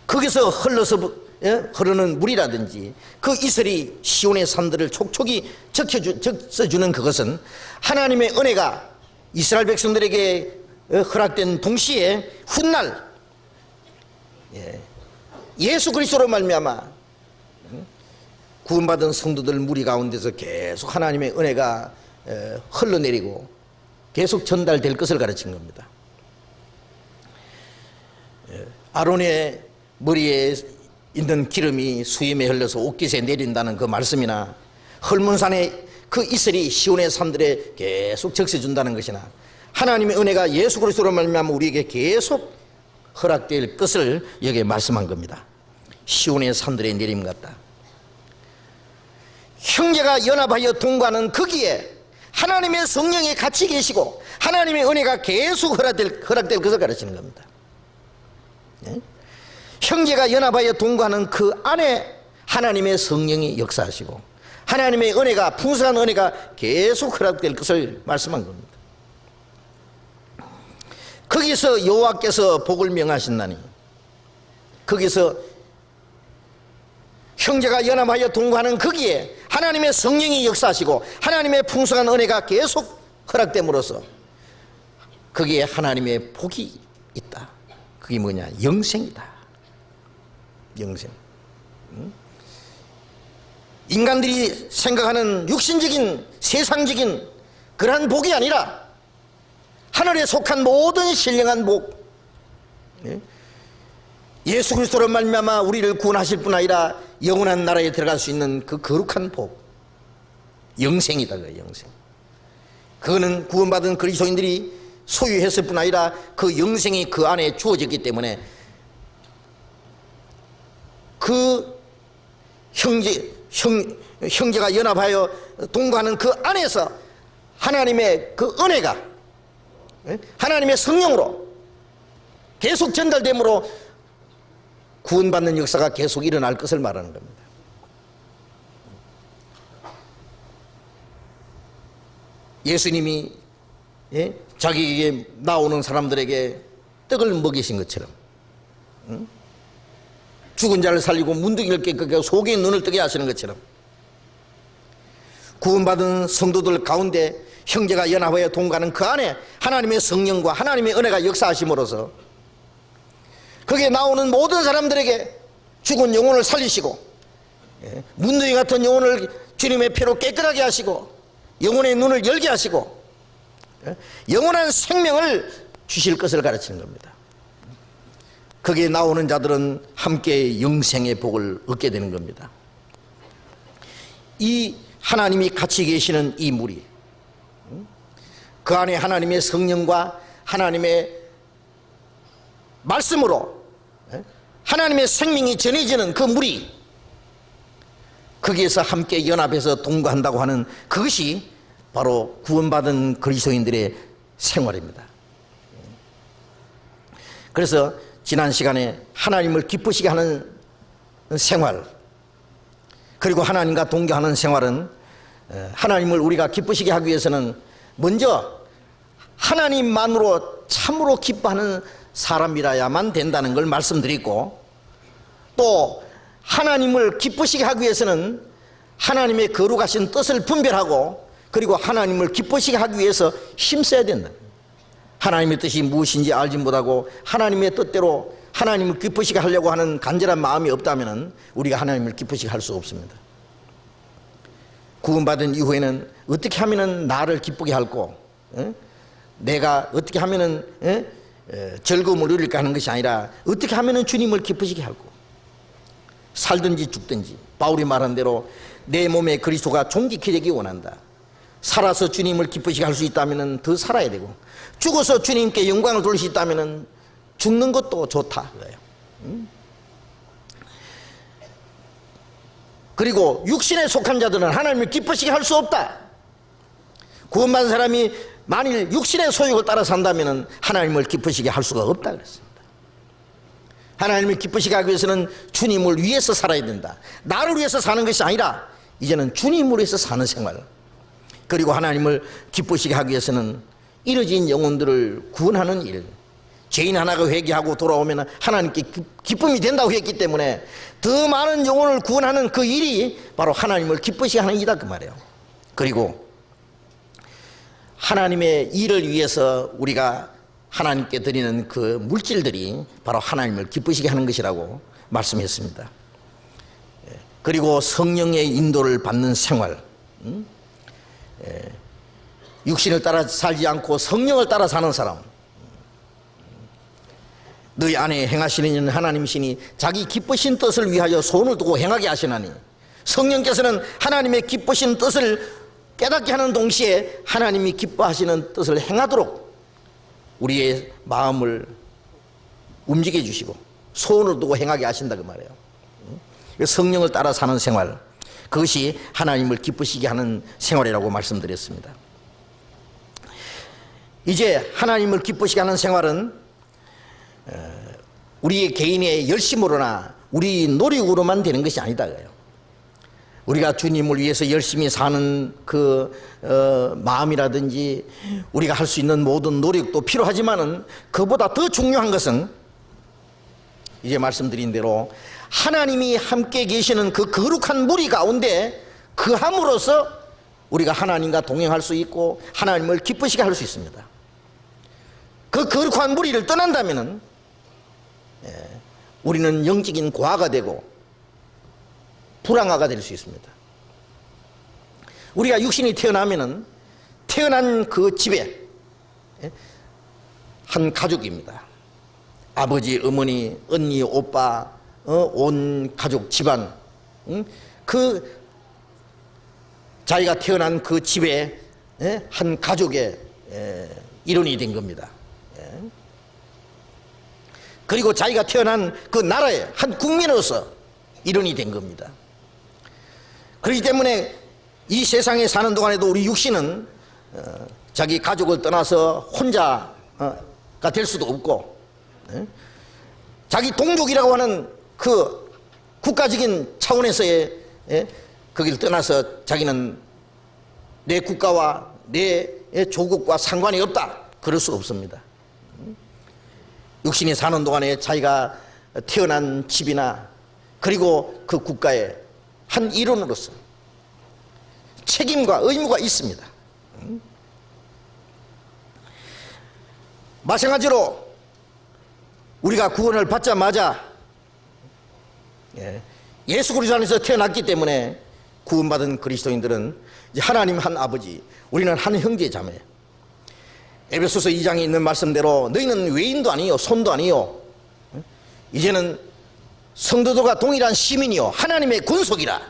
거기서 흐르는 물이라든지 그 이슬이 시온의 산들을 촉촉히 적셔주는 그것은 하나님의 은혜가 이스라엘 백성들에게 허락된 동시에 훗날 예수 그리스도로 말미암아 구원받은 성도들 무리 가운데서 계속 하나님의 은혜가 흘러내리고 계속 전달될 것을 가르친 겁니다. 아론의 머리에 있는 기름이 수염에 흘러서 옷깃에 내린다는 그 말씀이나 헐몬산의 그 이슬이 시온의 산들에 계속 적셔준다는 것이나 하나님의 은혜가 예수 그리스도로 말미암아 우리에게 계속 허락될 것을 여기에 말씀한 겁니다. 시온의 산들에 내림 같다. 형제가 연합하여 동거하는 거기에 하나님의 성령이 같이 계시고 하나님의 은혜가 계속 허락될 것을 가르치는 겁니다. 형제가 연합하여 동거하는 그 안에 하나님의 성령이 역사하시고 하나님의 은혜가, 풍성한 은혜가 계속 허락될 것을 말씀한 겁니다. 거기서 여호와께서 복을 명하신다니, 거기서 형제가 연합하여 동거하는 거기에 하나님의 성령이 역사하시고 하나님의 풍성한 은혜가 계속 허락됨으로써 거기에 하나님의 복이 있다. 그게 뭐냐? 영생이다. 영생. 인간들이 생각하는 육신적인 세상적인 그러한 복이 아니라 하늘에 속한 모든 신령한 복, 예수 그리스도로 말미암아 우리를 구원하실 뿐 아니라 영원한 나라에 들어갈 수 있는 그 거룩한 복, 영생이다. 그 영생. 그거는 구원받은 그리스도인들이 소유했을 뿐 아니라 그 영생이 그 안에 주어졌기 때문에 그 형제가 연합하여 동거하는 그 안에서 하나님의 그 은혜가 하나님의 성령으로 계속 전달됨으로 구원받는 역사가 계속 일어날 것을 말하는 겁니다. 예수님이 자기에게 나오는 사람들에게 떡을 먹이신 것처럼, 죽은 자를 살리고 문둥이를 깨끗하게 속에 눈을 뜨게 하시는 것처럼 구원받은 성도들 가운데 형제가 연합하여 동거하는 그 안에 하나님의 성령과 하나님의 은혜가 역사하심으로써 거기에 나오는 모든 사람들에게 죽은 영혼을 살리시고 문둥이 같은 영혼을 주님의 피로 깨끗하게 하시고 영혼의 눈을 열게 하시고 영원한 생명을 주실 것을 가르치는 겁니다. 거기에 나오는 자들은 함께 영생의 복을 얻게 되는 겁니다. 이 하나님이 같이 계시는 이 무리, 그 안에 하나님의 성령과 하나님의 말씀으로 하나님의 생명이 전해지는 그 무리, 거기에서 함께 연합해서 동거한다고 하는 그것이 바로 구원받은 그리스도인들의 생활입니다. 그래서 지난 시간에 하나님을 기쁘시게 하는 생활, 그리고 하나님과 동경하는 생활은, 하나님을 우리가 기쁘시게 하기 위해서는 먼저 하나님만으로 참으로 기뻐하는 사람이라야만 된다는 걸 말씀드리고, 또 하나님을 기쁘시게 하기 위해서는 하나님의 거룩하신 뜻을 분별하고, 그리고 하나님을 기쁘시게 하기 위해서 힘써야 된다. 하나님의 뜻이 무엇인지 알지 못하고 하나님의 뜻대로 하나님을 기쁘시게 하려고 하는 간절한 마음이 없다면 우리가 하나님을 기쁘시게 할 수 없습니다. 구원받은 이후에는 어떻게 하면 나를 기쁘게 할고, 내가 어떻게 하면 즐거움을 누릴까 하는 것이 아니라 어떻게 하면 주님을 기쁘시게 할고, 살든지 죽든지 바울이 말한 대로 내 몸에 그리스도가 존귀케 되기 원한다. 살아서 주님을 기쁘시게 할 수 있다면 더 살아야 되고, 죽어서 주님께 영광을 돌릴 수 있다면 죽는 것도 좋다. 그리고 육신에 속한 자들은 하나님을 기쁘시게 할 수 없다. 구원받은 사람이 만일 육신의 소욕을 따라 산다면 하나님을 기쁘시게 할 수가 없다 그랬습니다. 하나님을 기쁘시게 하기 위해서는 주님을 위해서 살아야 된다. 나를 위해서 사는 것이 아니라 이제는 주님을 위해서 사는 생활, 그리고 하나님을 기쁘시게 하기 위해서는 이뤄진 영혼들을 구원하는 일, 죄인 하나가 회개하고 돌아오면 하나님께 기쁨이 된다고 했기 때문에 더 많은 영혼을 구원하는 그 일이 바로 하나님을 기쁘시게 하는 일이다 그 말이에요. 그리고 하나님의 일을 위해서 우리가 하나님께 드리는 그 물질들이 바로 하나님을 기쁘시게 하는 것이라고 말씀했습니다. 그리고 성령의 인도를 받는 생활, 육신을 따라 살지 않고 성령을 따라 사는 사람, 너희 안에 행하시는 하나님이시니 자기 기쁘신 뜻을 위하여 손을 두고 행하게 하시나니, 성령께서는 하나님의 기쁘신 뜻을 깨닫게 하는 동시에 하나님이 기뻐하시는 뜻을 행하도록 우리의 마음을 움직여 주시고 손을 두고 행하게 하신다 그 말이에요. 성령을 따라 사는 생활, 그것이 하나님을 기쁘시게 하는 생활이라고 말씀드렸습니다. 이제 하나님을 기쁘시게 하는 생활은 우리의 개인의 열심으로나 우리 노력으로만 되는 것이 아니다. 우리가 주님을 위해서 열심히 사는 그 마음이라든지 우리가 할 수 있는 모든 노력도 필요하지만은 그보다 더 중요한 것은 이제 말씀드린 대로 하나님이 함께 계시는 그 거룩한 무리 가운데 그함으로써 우리가 하나님과 동행할 수 있고 하나님을 기쁘시게 할 수 있습니다. 그 거룩한 무리를 떠난다면은 우리는 영적인 과가 되고 불황화가 될 수 있습니다. 우리가 육신이 태어나면은 태어난 그 집에 한 가족입니다. 아버지, 어머니, 언니, 오빠, 온 가족, 집안, 그 자기가 태어난 그 집에 한 가족의 일원이 된 겁니다. 그리고 자기가 태어난 그 나라의 한 국민으로서 일원이 된 겁니다. 그렇기 때문에 이 세상에 사는 동안에도 우리 육신은 자기 가족을 떠나서 혼자가 될 수도 없고, 자기 동족이라고 하는 그 국가적인 차원에서의 거기를 떠나서 자기는 내 국가와 내 조국과 상관이 없다, 그럴 수 없습니다. 육신이 사는 동안에 자기가 태어난 집이나 그리고 그 국가의 한 일원으로서 책임과 의무가 있습니다. 마찬가지로 우리가 구원을 받자마자 예수 그리스도 안에서 태어났기 때문에 구원받은 그리스도인들은 이제 하나님 한 아버지, 우리는 한 형제 자매, 에베소서 2장에 있는 말씀대로 너희는 외인도 아니요 손도 아니요 이제는 성도들과 동일한 시민이요 하나님의 군속이라.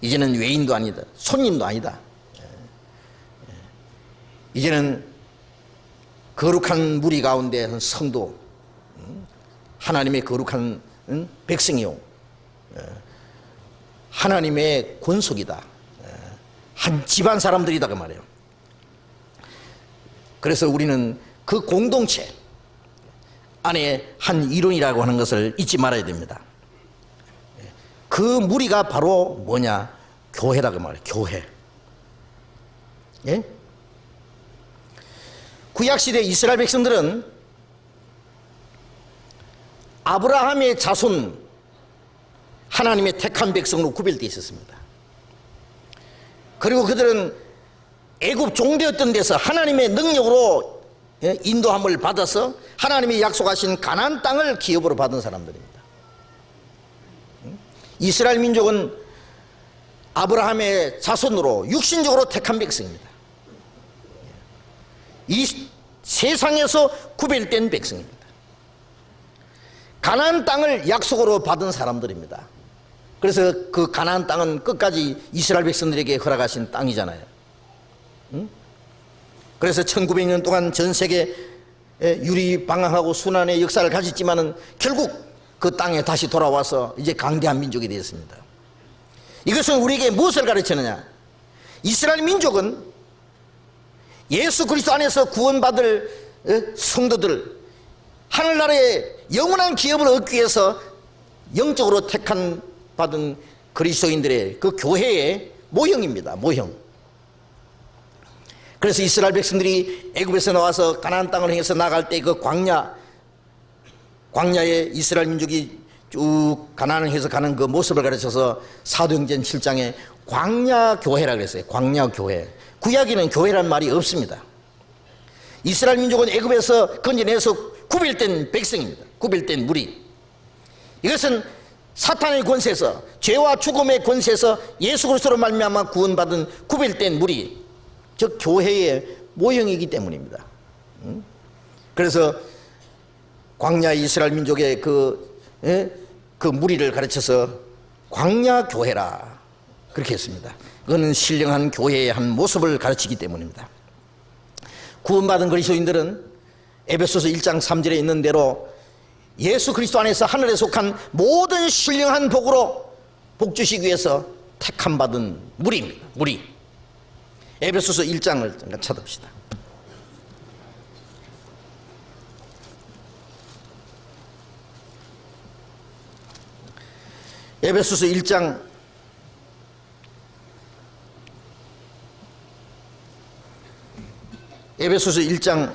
이제는 외인도 아니다, 손님도 아니다. 이제는 거룩한 무리 가운데 한 성도, 하나님의 거룩한 백성이요 하나님의 권속이다. 한 집안 사람들이다 그 말이에요. 그래서 우리는 그 공동체 안에 한 일원이라고 하는 것을 잊지 말아야 됩니다. 그 무리가 바로 뭐냐? 교회다 그 말이에요. 교회. 예? 구약시대 이스라엘 백성들은 아브라함의 자손, 하나님의 택한 백성으로 구별되어 있었습니다. 그리고 그들은 애굽 종되었던 데서 하나님의 능력으로 인도함을 받아서 하나님이 약속하신 가나안 땅을 기업으로 받은 사람들입니다. 이스라엘 민족은 아브라함의 자손으로 육신적으로 택한 백성입니다. 이 세상에서 구별된 백성입니다. 가나안 땅을 약속으로 받은 사람들입니다. 그래서 그 가나안 땅은 끝까지 이스라엘 백성들에게 허락하신 땅이잖아요. 그래서 1900년 동안 전 세계 유리방황하고 순환의 역사를 가졌지만은 결국 그 땅에 다시 돌아와서 이제 강대한 민족이 되었습니다. 이것은 우리에게 무엇을 가르치느냐? 이스라엘 민족은 예수 그리스도 안에서 구원받을 성도들, 하늘나라의 영원한 기업을 얻기 위해서 영적으로 택한 받은 그리스도인들의 그 교회의 모형입니다. 모형. 그래서 이스라엘 백성들이 애굽에서 나와서 가나안 땅을 향해서 나갈 때 그 광야에 이스라엘 민족이 쭉 가나안을 향해서 가는 그 모습을 가르쳐서 사도행전 7장에 광야 교회라고 그랬어요. 광야 교회. 구약에는 교회란 말이 없습니다. 이스라엘 민족은 애굽에서 건져내서 구별된 백성입니다. 구별된 무리. 이것은 사탄의 권세에서, 죄와 죽음의 권세에서 예수 그리스도로 말미암아 구원받은 구별된 무리, 즉 교회의 모형이기 때문입니다. 그래서 광야 이스라엘 민족의 그 무리를 가르쳐서 광야 교회라 그렇게 했습니다. 그거는 신령한 교회의 한 모습을 가르치기 때문입니다. 구원받은 그리스도인들은 에베소서 1장 3절에 있는 대로 예수 그리스도 안에서 하늘에 속한 모든 신령한 복으로 복 주시기 위해서 택함 받은 무리입니다. 무리. 에베소서 1장을 잠깐 찾아봅시다. 에베소서 1장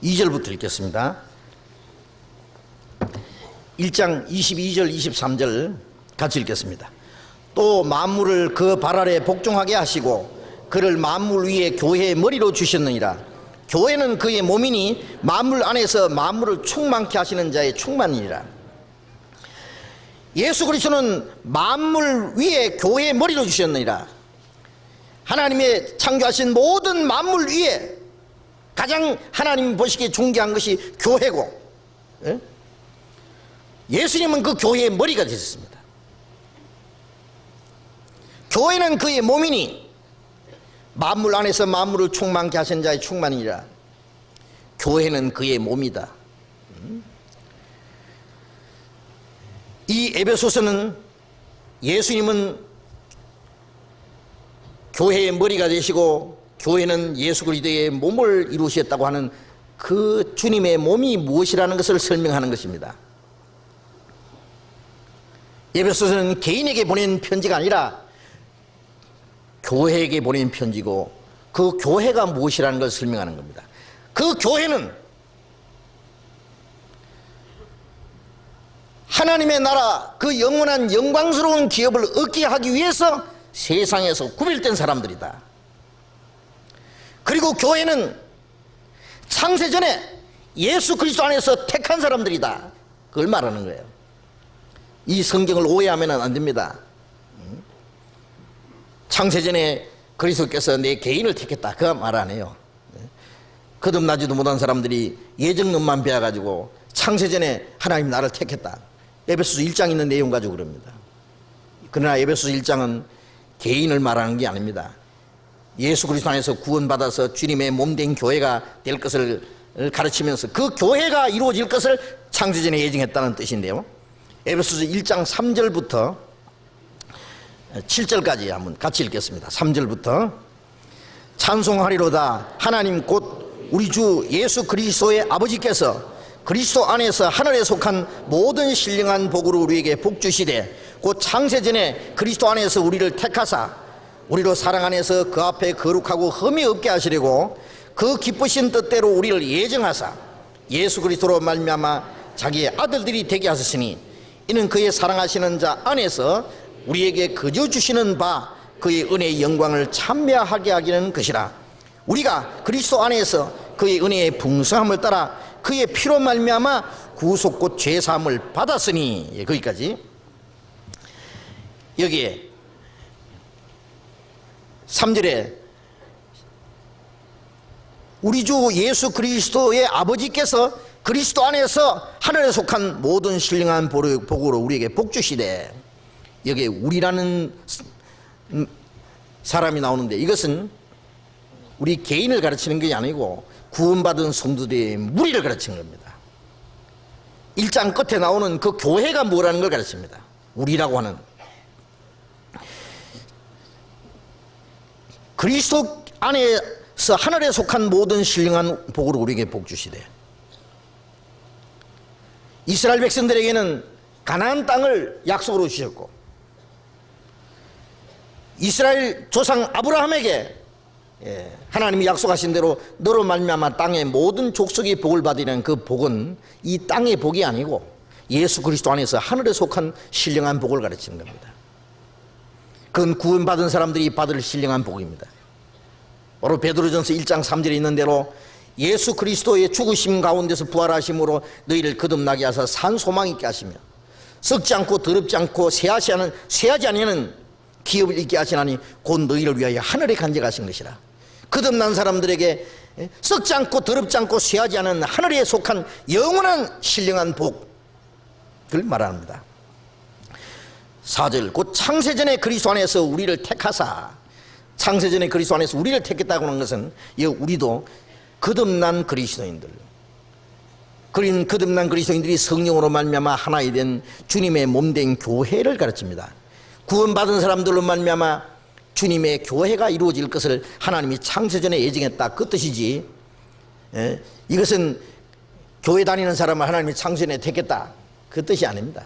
22절부터 읽겠습니다. 1장 22절 23절 같이 읽겠습니다. 또 만물을 그 발 아래 복종하게 하시고 그를 만물 위에 교회의 머리로 주셨느니라. 교회는 그의 몸이니 만물 안에서 만물을 충만케 하시는 자의 충만이니라. 예수 그리스도는 만물 위에 교회의 머리로 주셨느니라. 하나님의 창조하신 모든 만물 위에 가장 하나님 보시기에 존귀한 것이 교회고, 예수님은 그 교회의 머리가 되셨습니다. 교회는 그의 몸이니 만물 안에서 만물을 충만케 하신 자의 충만이라. 교회는 그의 몸이다. 이 에베소서는 예수님은 교회의 머리가 되시고 교회는 예수 그리스도의 몸을 이루셨다고 하는 그 주님의 몸이 무엇이라는 것을 설명하는 것입니다. 에베소서는 개인에게 보낸 편지가 아니라 교회에게 보낸 편지고 그 교회가 무엇이라는 것을 설명하는 겁니다. 그 교회는 하나님의 나라, 그 영원한 영광스러운 기업을 얻게 하기 위해서 세상에서 구별된 사람들이다. 그리고 교회는 창세전에 예수 그리스도 안에서 택한 사람들이다. 그걸 말하는 거예요. 이 성경을 오해하면 안 됩니다. 창세전에 그리스도께서 내 개인을 택했다, 그 말 안 해요. 거듭나지도 못한 사람들이 예정론만 배워가지고 창세전에 하나님 나를 택했다, 에베소서 1장 있는 내용 가지고 그럽니다. 그러나 에베소서 1장은 개인을 말하는 게 아닙니다. 예수 그리스도 안에서 구원받아서 주님의 몸된 교회가 될 것을 가르치면서 그 교회가 이루어질 것을 창세전에 예정했다는 뜻인데요, 에베소서 1장 3절부터 7절까지 한번 같이 읽겠습니다. 3절부터 찬송하리로다. 하나님 곧 우리 주 예수 그리스도의 아버지께서 그리스도 안에서 하늘에 속한 모든 신령한 복으로 우리에게 복 주시되 곧 창세전에 그리스도 안에서 우리를 택하사 우리로 사랑 안에서 그 앞에 거룩하고 흠이 없게 하시려고 그 기쁘신 뜻대로 우리를 예정하사 예수 그리스도로 말미암아 자기의 아들들이 되게 하셨으니 이는 그의 사랑하시는 자 안에서 우리에게 거저 주시는 바 그의 은혜의 영광을 찬미하게 하기는 것이라. 우리가 그리스도 안에서 그의 은혜의 풍성함을 따라 그의 피로 말미암아 구속 곧 죄사함을 받았으니. 거기까지. 여기에 3절에 우리 주 예수 그리스도의 아버지께서 그리스도 안에서 하늘에 속한 모든 신령한 복으로 우리에게 복 주시되, 여기에 우리라는 사람이 나오는데 이것은 우리 개인을 가르치는 게 아니고 구원받은 성도들의 무리를 가르치는 겁니다. 1장 끝에 나오는 그 교회가 뭐라는 걸 가르칩니다. 우리라고 하는 그리스도 안에서 하늘에 속한 모든 신령한 복으로 우리에게 복 주시되, 이스라엘 백성들에게는 가나안 땅을 약속으로 주셨고 이스라엘 조상 아브라함에게 하나님이 약속하신 대로 너로 말미암아 땅의 모든 족속이 복을 받으려는 그 복은 이 땅의 복이 아니고 예수 그리스도 안에서 하늘에 속한 신령한 복을 가르치는 겁니다. 그건 구원받은 사람들이 받을 신령한 복입니다. 바로 베드로전서 1장 3절에 있는 대로 예수 그리스도의 죽으심 가운데서 부활하심으로 너희를 거듭나게 하사 산 소망 있게 하시며 썩지 않고 더럽지 않고 쇠하지 아니하는 기업을 있게 하시나니 곧 너희를 위하여 하늘에 간직하신 것이라. 거듭난 사람들에게 썩지 않고 더럽지 않고 쇠하지 않은 하늘에 속한 영원한 신령한 복을 말합니다. 4절 곧 창세전에 그리스도 안에서 우리를 택하사, 창세전에 그리스도 안에서 우리를 택했다고 하는 것은 우리도 거듭난 그리스도인들, 거듭난 그리스도인들이 성령으로 말미암아 하나이 된 주님의 몸된 교회를 가르칩니다. 구원받은 사람들로 말미암아 주님의 교회가 이루어질 것을 하나님이 창세전에 예정했다, 그 뜻이지. 이것은 교회 다니는 사람을 하나님이 창세전에 택했다, 그 뜻이 아닙니다.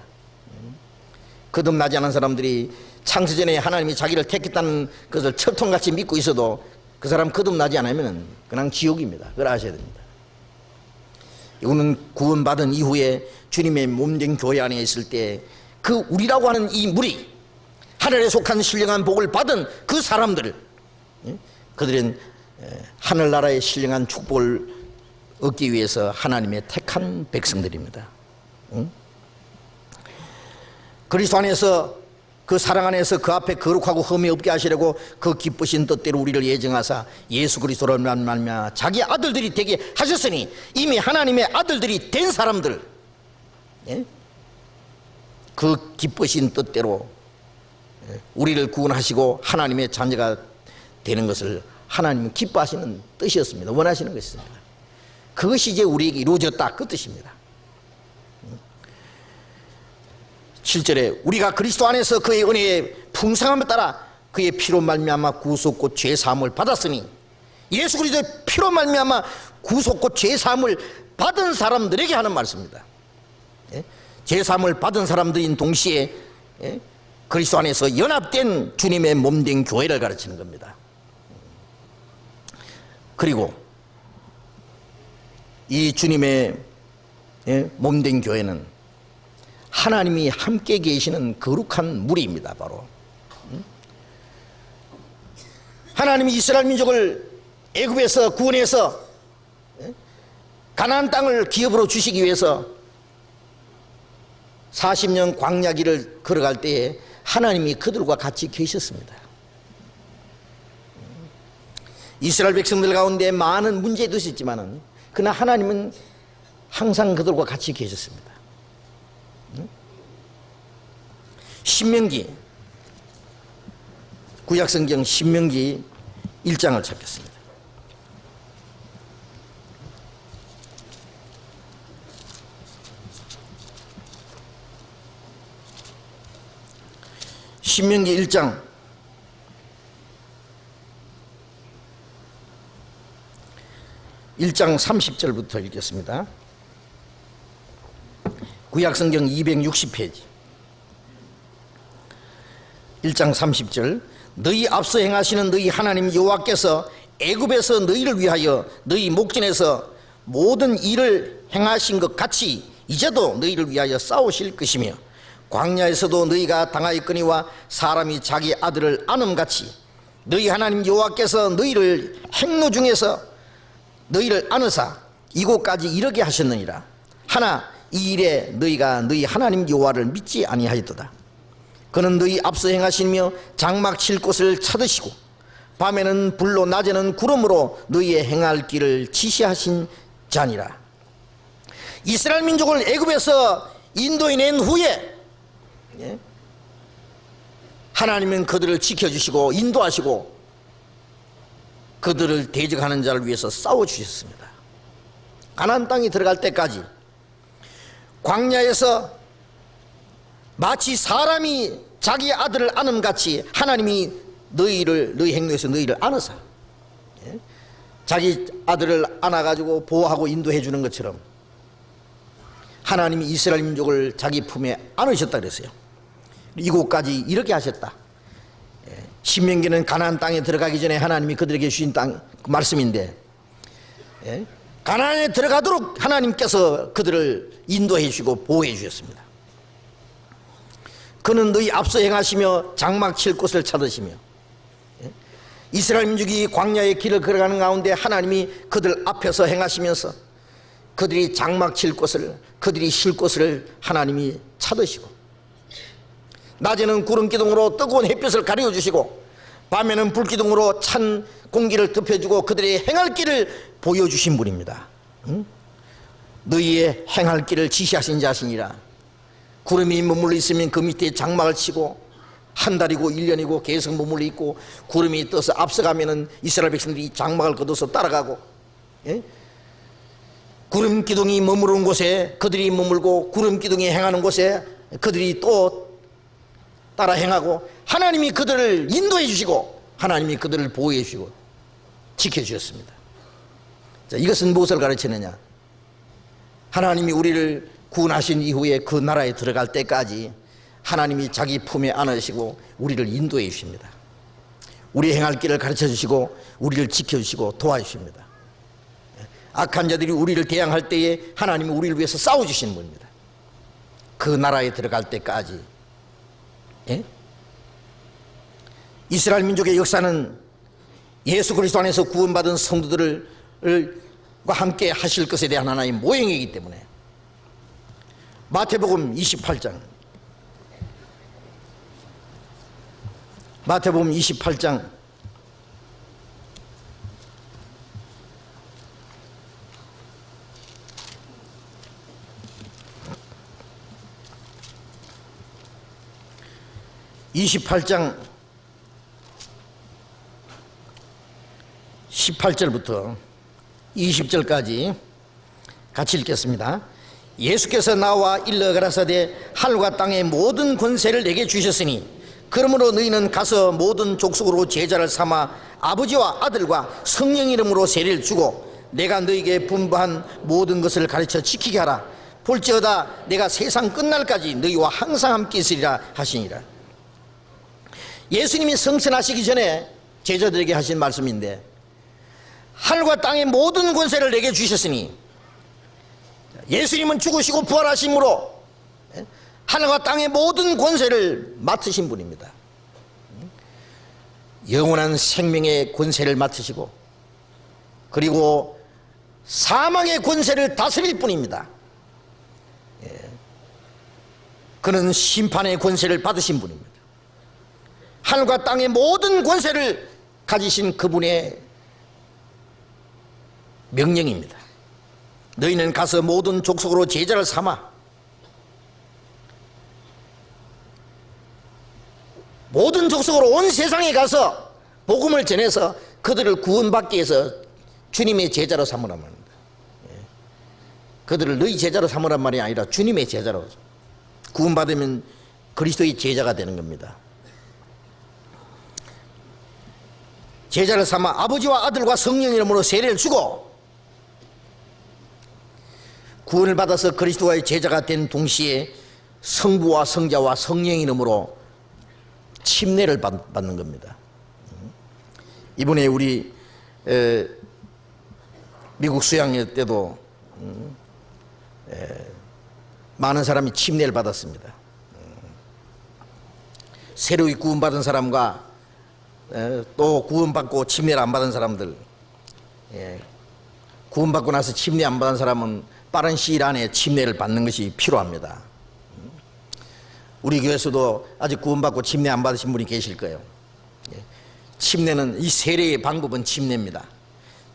거듭나지 않은 사람들이 창세전에 하나님이 자기를 택했다는 것을 철통같이 믿고 있어도 그 사람 거듭나지 않으면 그냥 지옥입니다. 그걸 아셔야 됩니다. 이거는 구원받은 이후에 주님의 몸된 교회 안에 있을 때 그 우리라고 하는 이 무리, 하늘에 속한 신령한 복을 받은 그 사람들, 그들은 하늘나라의 신령한 축복을 얻기 위해서 하나님의 택한 백성들입니다. 그리스도 안에서 그 사랑 안에서 그 앞에 거룩하고 흠이 없게 하시려고 그 기쁘신 뜻대로 우리를 예정하사 예수 그리스도로 말미암아 자기 아들들이 되게 하셨으니, 이미 하나님의 아들들이 된 사람들, 그 기쁘신 뜻대로 우리를 구원하시고 하나님의 자녀가 되는 것을 하나님은 기뻐하시는 뜻이었습니다. 원하시는 것입니다. 그것이 이제 우리에게 이루어졌다, 그 뜻입니다. 7절에 우리가 그리스도 안에서 그의 은혜의 풍성함을 따라 그의 피로 말미암아 구속 곧 죄사함을 받았으니, 예수 그리스도의 피로 말미암아 구속 곧 죄사함을 받은 사람들에게 하는 말씀입니다. 죄사함을 받은 사람들인 동시에 그리스도 안에서 연합된 주님의 몸된 교회를 가르치는 겁니다. 그리고 이 주님의 몸된 교회는 하나님이 함께 계시는 거룩한 무리입니다. 바로 하나님이 이스라엘 민족을 애굽에서 구원해서 가나안 땅을 기업으로 주시기 위해서 40년 광야길을 걸어갈 때에 하나님이 그들과 같이 계셨습니다. 이스라엘 백성들 가운데 많은 문제도 있었지만 그러나 하나님은 항상 그들과 같이 계셨습니다. 신명기, 구약성경 신명기 1장을 찾겠습니다. 신명기 1장 30절부터 읽겠습니다. 구약성경 260페이지 1장 30절. 너희 앞서 행하시는 너희 하나님 여호와께서 애굽에서 너희를 위하여 너희 목전에서 모든 일을 행하신 것 같이 이제도 너희를 위하여 싸우실 것이며 광야에서도 너희가 당하였거니와 사람이 자기 아들을 안음같이 너희 하나님 여호와께서 너희를 행로 중에서 너희를 안으사 이곳까지 이르게 하셨느니라. 하나 이 일에 너희가 너희 하나님 여호와를 믿지 아니하였도다. 그는 너희 앞서 행하시며 장막 칠 곳을 찾으시고 밤에는 불로 낮에는 구름으로 너희의 행할 길을 지시하신 자니라. 이스라엘 민족을 애굽에서 인도해 낸 후에 하나님은 그들을 지켜주시고 인도하시고 그들을 대적하는 자를 위해서 싸워주셨습니다. 가나안 땅에 들어갈 때까지 광야에서 마치 사람이 자기 아들을 안음같이 하나님이 너희 행로에서 너희를 안으사 자기 아들을 안아가지고 보호하고 인도해 주는 것처럼 하나님이 이스라엘 민족을 자기 품에 안으셨다 그랬어요. 이곳까지 이렇게 하셨다. 신명기는 가나안 땅에 들어가기 전에 하나님이 그들에게 주신 땅 말씀인데 가나안에 들어가도록 하나님께서 그들을 인도해 주시고 보호해 주셨습니다. 그는 너희 앞서 행하시며 장막 칠 곳을 찾으시며 이스라엘 민족이 광야의 길을 걸어가는 가운데 하나님이 그들 앞에서 행하시면서 그들이 장막 칠 곳을 그들이 쉴 곳을 하나님이 찾으시고 낮에는 구름기둥으로 뜨거운 햇볕을 가려주시고 밤에는 불기둥으로 찬 공기를 덮여주고 그들의 행할 길을 보여주신 분입니다. 너희의 행할 길을 지시하신 자신이라. 구름이 머물러 있으면 그 밑에 장막을 치고 한 달이고 1년이고 계속 머물러 있고 구름이 떠서 앞서가면은 이스라엘 백성들이 장막을 걷어서 따라가고 구름 기둥이 머무르는 곳에 그들이 머물고 구름 기둥이 행하는 곳에 그들이 또 따라 행하고 하나님이 그들을 인도해 주시고 하나님이 그들을 보호해 주시고 지켜주셨습니다. 자, 이것은 무엇을 가르치느냐? 하나님이 우리를 구원하신 이후에 그 나라에 들어갈 때까지 하나님이 자기 품에 안으시고 우리를 인도해 주십니다. 우리 행할 길을 가르쳐 주시고 우리를 지켜주시고 도와주십니다. 악한 자들이 우리를 대항할 때에 하나님이 우리를 위해서 싸워주시는 분입니다. 그 나라에 들어갈 때까지. 이스라엘 민족의 역사는 예수 그리스도 안에서 구원받은 성도들과 함께 하실 것에 대한 하나의 모형이기 때문에 마태복음 28장 28장 18절부터 20절까지 같이 읽겠습니다. 예수께서 나와 일러 가라사대 하늘과 땅의 모든 권세를 내게 주셨으니 그러므로 너희는 가서 모든 족속으로 제자를 삼아 아버지와 아들과 성령 이름으로 세례를 주고 내가 너희에게 분부한 모든 것을 가르쳐 지키게 하라. 볼지어다 내가 세상 끝날까지 너희와 항상 함께 있으리라 하시니라. 예수님이 성천하시기 전에 제자들에게 하신 말씀인데 하늘과 땅의 모든 권세를 내게 주셨으니 예수님은 죽으시고 부활하심으로 하늘과 땅의 모든 권세를 맡으신 분입니다. 영원한 생명의 권세를 맡으시고 그리고 사망의 권세를 다스릴 분입니다. 그는 심판의 권세를 받으신 분입니다. 하늘과 땅의 모든 권세를 가지신 그분의 명령입니다. 너희는 가서 모든 족속으로 제자를 삼아 모든 족속으로 온 세상에 가서 복음을 전해서 그들을 구원받기 위해서 주님의 제자로 삼으란 말입니다. 그들을 너희 제자로 삼으란 말이 아니라 주님의 제자로 구원받으면 그리스도의 제자가 되는 겁니다. 제자를 삼아 아버지와 아들과 성령 이름으로 세례를 주고 구원을 받아서 그리스도의 제자가 된 동시에 성부와 성자와 성령 이름으로 침례를 받는 겁니다. 이번에 우리 미국 수양회 때도 많은 사람이 침례를 받았습니다. 새로이 구원받은 사람과 또 구원받고 침례를 안 받은 사람들, 구원받고 나서 침례 안 받은 사람은 빠른 시일 안에 침례를 받는 것이 필요합니다. 우리 교회에서도 아직 구원받고 침례 안 받으신 분이 계실 거예요. 침례는, 이 세례의 방법은 침례입니다.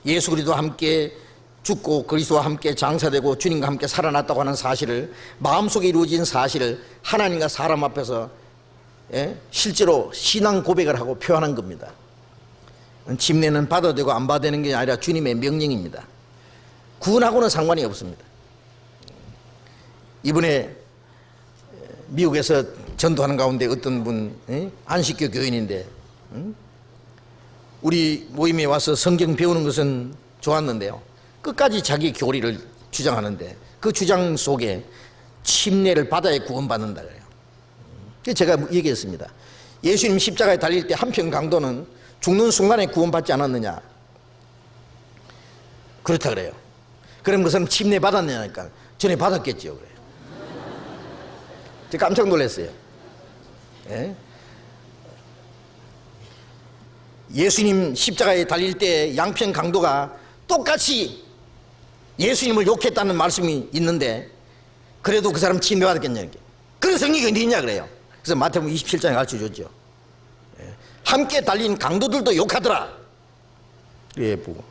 예수 그리스도와 함께 죽고 그리스도와 함께 장사되고 주님과 함께 살아났다고 하는 사실을, 마음속에 이루어진 사실을 하나님과 사람 앞에서 실제로 신앙 고백을 하고 표현한 겁니다. 침례는 받아도 되고 안 받아도 되는 게 아니라 주님의 명령입니다. 구원하고는 상관이 없습니다. 이번에 미국에서 전도하는 가운데 어떤 분, 안식교 교인인데 우리 모임에 와서 성경 배우는 것은 좋았는데요, 끝까지 자기 교리를 주장하는데 그 주장 속에 침례를 받아야 구원받는다 그래요. 제가 얘기했습니다. 예수님 십자가에 달릴 때 한편 강도는 죽는 순간에 구원받지 않았느냐, 그렇다 그래요. 그럼 그 사람 침례 받았냐니까 전에 받았겠죠 그래요. 제가 깜짝 놀랐어요. 예수님 십자가에 달릴 때 양편 강도가 똑같이 예수님을 욕했다는 말씀이 있는데 그래도 그 사람 침례 받았겠냐, 그런 성경이 어디 있냐 그래요. 그래서 마태복음 27장에 가르쳐줬죠. 함께 달린 강도들도 욕하더라. 예, 보고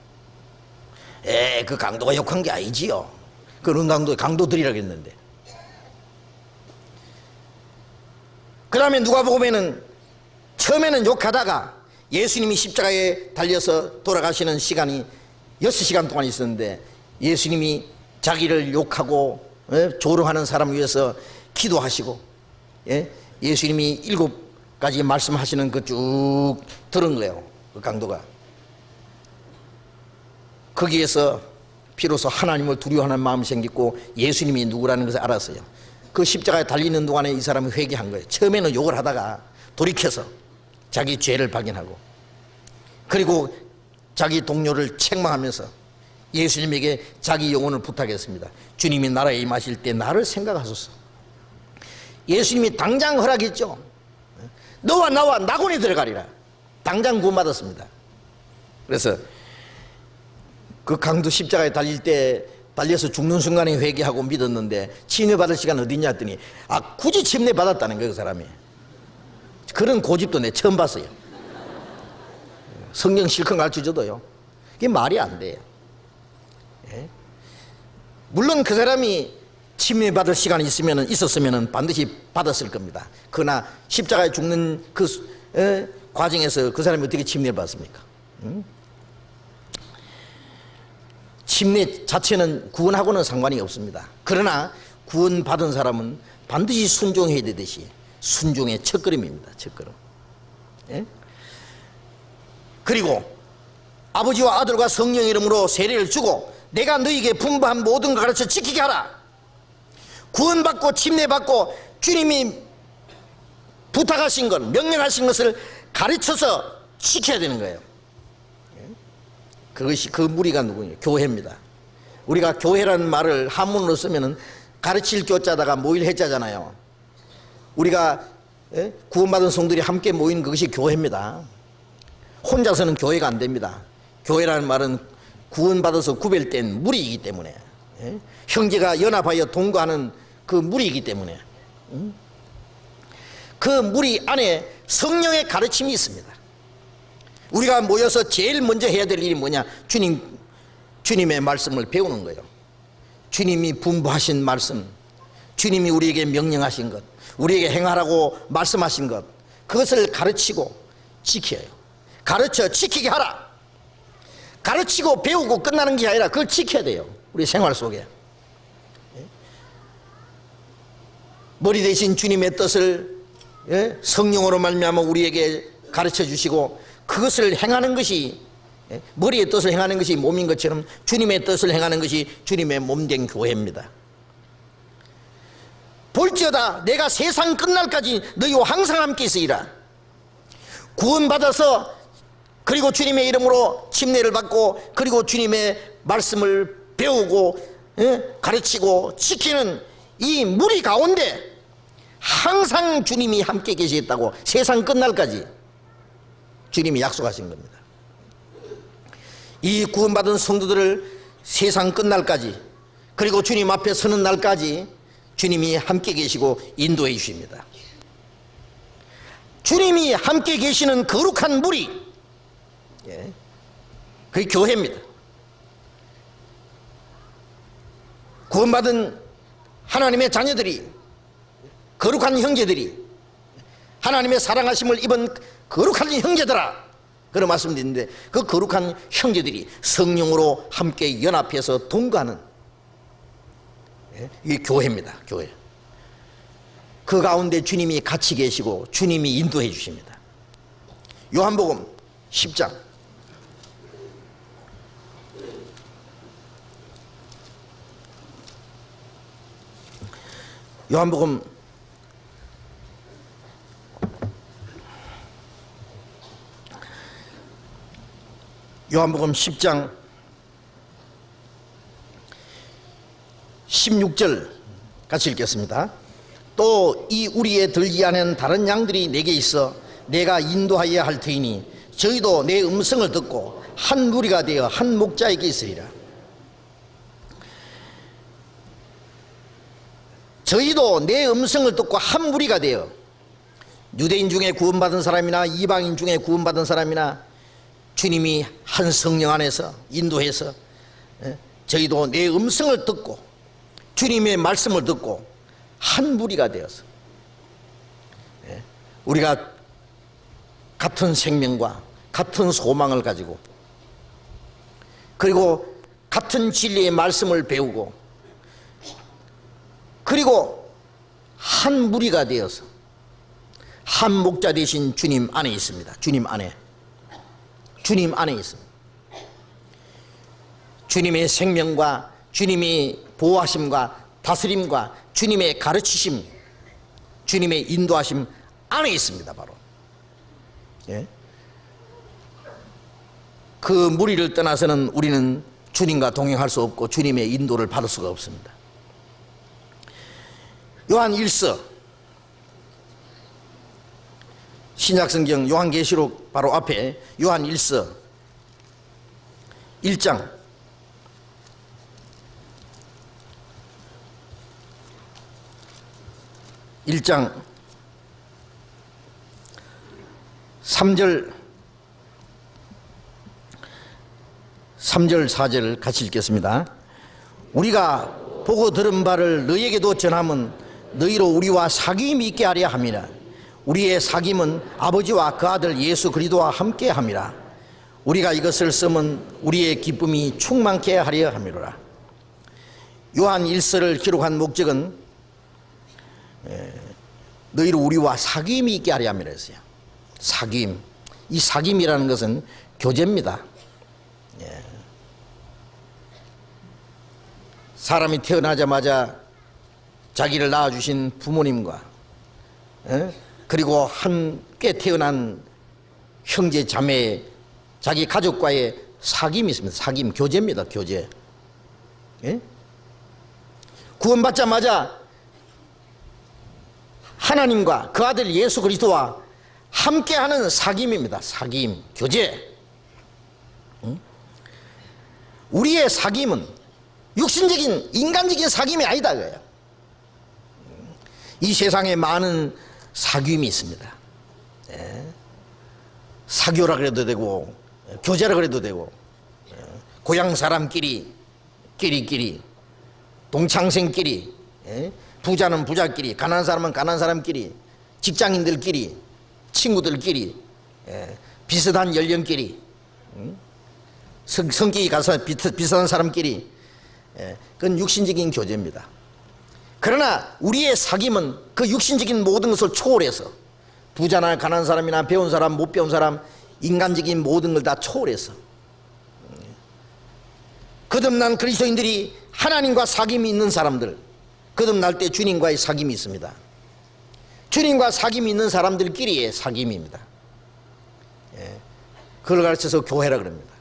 그 강도가 욕한 게 아니지요. 그런 강도들이라고 했는데. 그 다음에 누가복음에는 처음에는 욕하다가 예수님이 십자가에 달려서 돌아가시는 시간이 6시간 동안 있었는데 예수님이 자기를 욕하고 조롱하는 사람을 위해서 기도하시고, 예수님이 7가지 말씀하시는 그 쭉 들은 거예요. 그 강도가. 거기에서 비로소 하나님을 두려워하는 마음이 생겼고 예수님이 누구라는 것을 알았어요. 그 십자가에 달리는 동안에 이 사람이 회개한 거예요. 처음에는 욕을 하다가 돌이켜서 자기 죄를 발견하고, 그리고 자기 동료를 책망하면서 예수님에게 자기 영혼을 부탁했습니다. 주님이 나라에 임하실 때 나를 생각하소서. 예수님이 당장 허락했죠. 너와 나와 낙원에 들어가리라. 당장 구원받았습니다. 그래서 그 강도 십자가에 달릴 때 달려서 죽는 순간에 회개하고 믿었는데 침례받을 시간 어디냐 했더니 굳이 침례받았다는 거예요. 그 사람이. 그런 고집도 내 처음 봤어요. 성경 실컷 가르쳐줘도요, 이게 말이 안 돼요. 물론 그 사람이 침례받을 시간이 있었으면 반드시 받았을 겁니다. 그러나 십자가에 죽는 그 과정에서 그 사람이 어떻게 침례를 받습니까? 침례 자체는 구원하고는 상관이 없습니다. 그러나 구원받은 사람은 반드시 순종해야 되듯이 순종의 첫걸음입니다. 첫걸음. 그리고 아버지와 아들과 성령 이름으로 세례를 주고 내가 너희에게 분부한 모든 걸 가르쳐 지키게 하라. 구원받고 침례받고 주님이 부탁하신 것, 명령하신 것을 가르쳐서 지켜야 되는 거예요. 그것이 그 무리가 누구냐? 교회입니다. 우리가 교회라는 말을 한문으로 쓰면은 가르칠 교자다가 모일 해자잖아요. 우리가 구원받은 성들이 함께 모이는 그것이 교회입니다. 혼자서는 교회가 안 됩니다. 교회라는 말은 구원받아서 구별된 무리이기 때문에, 형제가 연합하여 동거하는 그 무리이기 때문에, 그 무리 안에 성령의 가르침이 있습니다. 우리가 모여서 제일 먼저 해야 될 일이 뭐냐? 주님의 말씀을 배우는 거예요. 주님이 분부하신 말씀, 주님이 우리에게 명령하신 것, 우리에게 행하라고 말씀하신 것, 그것을 가르치고 지켜요. 가르쳐 지키게 하라. 가르치고 배우고 끝나는 게 아니라 그걸 지켜야 돼요. 우리 생활 속에. 머리 대신 주님의 뜻을 성령으로 말미암아 우리에게 가르쳐 주시고, 그것을 행하는 것이, 머리의 뜻을 행하는 것이 몸인 것처럼 주님의 뜻을 행하는 것이 주님의 몸된 교회입니다. 볼지어다 내가 세상 끝날까지 너희와 항상 함께 있으리라. 구원받아서 그리고 주님의 이름으로 침례를 받고 그리고 주님의 말씀을 배우고 가르치고 지키는 이 무리 가운데 항상 주님이 함께 계시겠다고 세상 끝날까지 주님이 약속하신 겁니다. 이 구원받은 성도들을 세상 끝날까지 그리고 주님 앞에 서는 날까지 주님이 함께 계시고 인도해 주십니다. 주님이 함께 계시는 거룩한 무리, 그게 교회입니다. 구원받은 하나님의 자녀들이, 거룩한 형제들이, 하나님의 사랑하심을 입은 거룩한 형제들아, 그런 말씀드리는데 그 거룩한 형제들이 성령으로 함께 연합해서 동거하는 이게 교회입니다. 교회. 그 가운데 주님이 같이 계시고 주님이 인도해 주십니다. 요한복음 10장 요한복음 10장 16절 같이 읽겠습니다. 또 이 우리에 들지 않은 다른 양들이 내게 있어 내가 인도하여야 할 터이니 저희도 내 음성을 듣고 한 무리가 되어 한 목자에게 있으리라. 저희도 내 음성을 듣고 한 무리가 되어, 유대인 중에 구원받은 사람이나 이방인 중에 구원받은 사람이나 주님이 한 성령 안에서 인도해서 저희도 내 음성을 듣고 주님의 말씀을 듣고 한 무리가 되어서 우리가 같은 생명과 같은 소망을 가지고 그리고 같은 진리의 말씀을 배우고 그리고 한 무리가 되어서 한 목자 되신 주님 안에 있습니다. 주님 안에 있습니다. 주님의 생명과 주님의 보호하심과 다스림과 주님의 가르치심, 주님의 인도하심 안에 있습니다. 바로 그 무리를 떠나서는 우리는 주님과 동행할 수 없고 주님의 인도를 받을 수가 없습니다. 요한 1서, 신약성경 요한계시록 바로 앞에 요한 1서 1장 3절 4절 같이 읽겠습니다. 우리가 보고 들은 바를 너희에게도 전함은 너희로 우리와 사귐이 있게 하려 함이라. 우리의 사귐은 아버지와 그 아들 예수 그리스도와 함께 함이라. 우리가 이것을 쓰면 우리의 기쁨이 충만케 하려 함이로라. 요한 1서를 기록한 목적은 너희로 우리와 사귐이 있게 하려 함이라 했어요. 사귐. 이 사귐이라는 것은 교제입니다. 사람이 태어나자마자 자기를 낳아주신 부모님과 그리고 함께 태어난 형제 자매, 자기 가족과의 사귐이 있습니다. 사귐, 교제입니다. 교제. 구원받자마자 하나님과 그 아들 예수 그리스도와 함께하는 사귐입니다. 사귐, 교제. 우리의 사귐은 육신적인 인간적인 사귐이 아니다 그래요. 이 세상에 많은 사귐이 있습니다. 사교라 그래도 되고 교제라 그래도 되고 고향 사람끼리 끼리끼리 동창생끼리 부자는 부자끼리 가난한 사람은 가난한 사람끼리 직장인들끼리 친구들끼리 비슷한 연령끼리 성격이 가서 비슷한 사람끼리 그건 육신적인 교제입니다. 그러나 우리의 사귐은 그 육신적인 모든 것을 초월해서 부자나 가난한 사람이나 배운 사람 못 배운 사람 인간적인 모든 걸 다 초월해서 거듭난 그리스도인들이 하나님과 사귐이 있는 사람들, 거듭날 때 주님과의 사귐이 있습니다. 주님과 사귐이 있는 사람들끼리의 사귐입니다. 그걸 가르쳐서 교회라 그럽니다.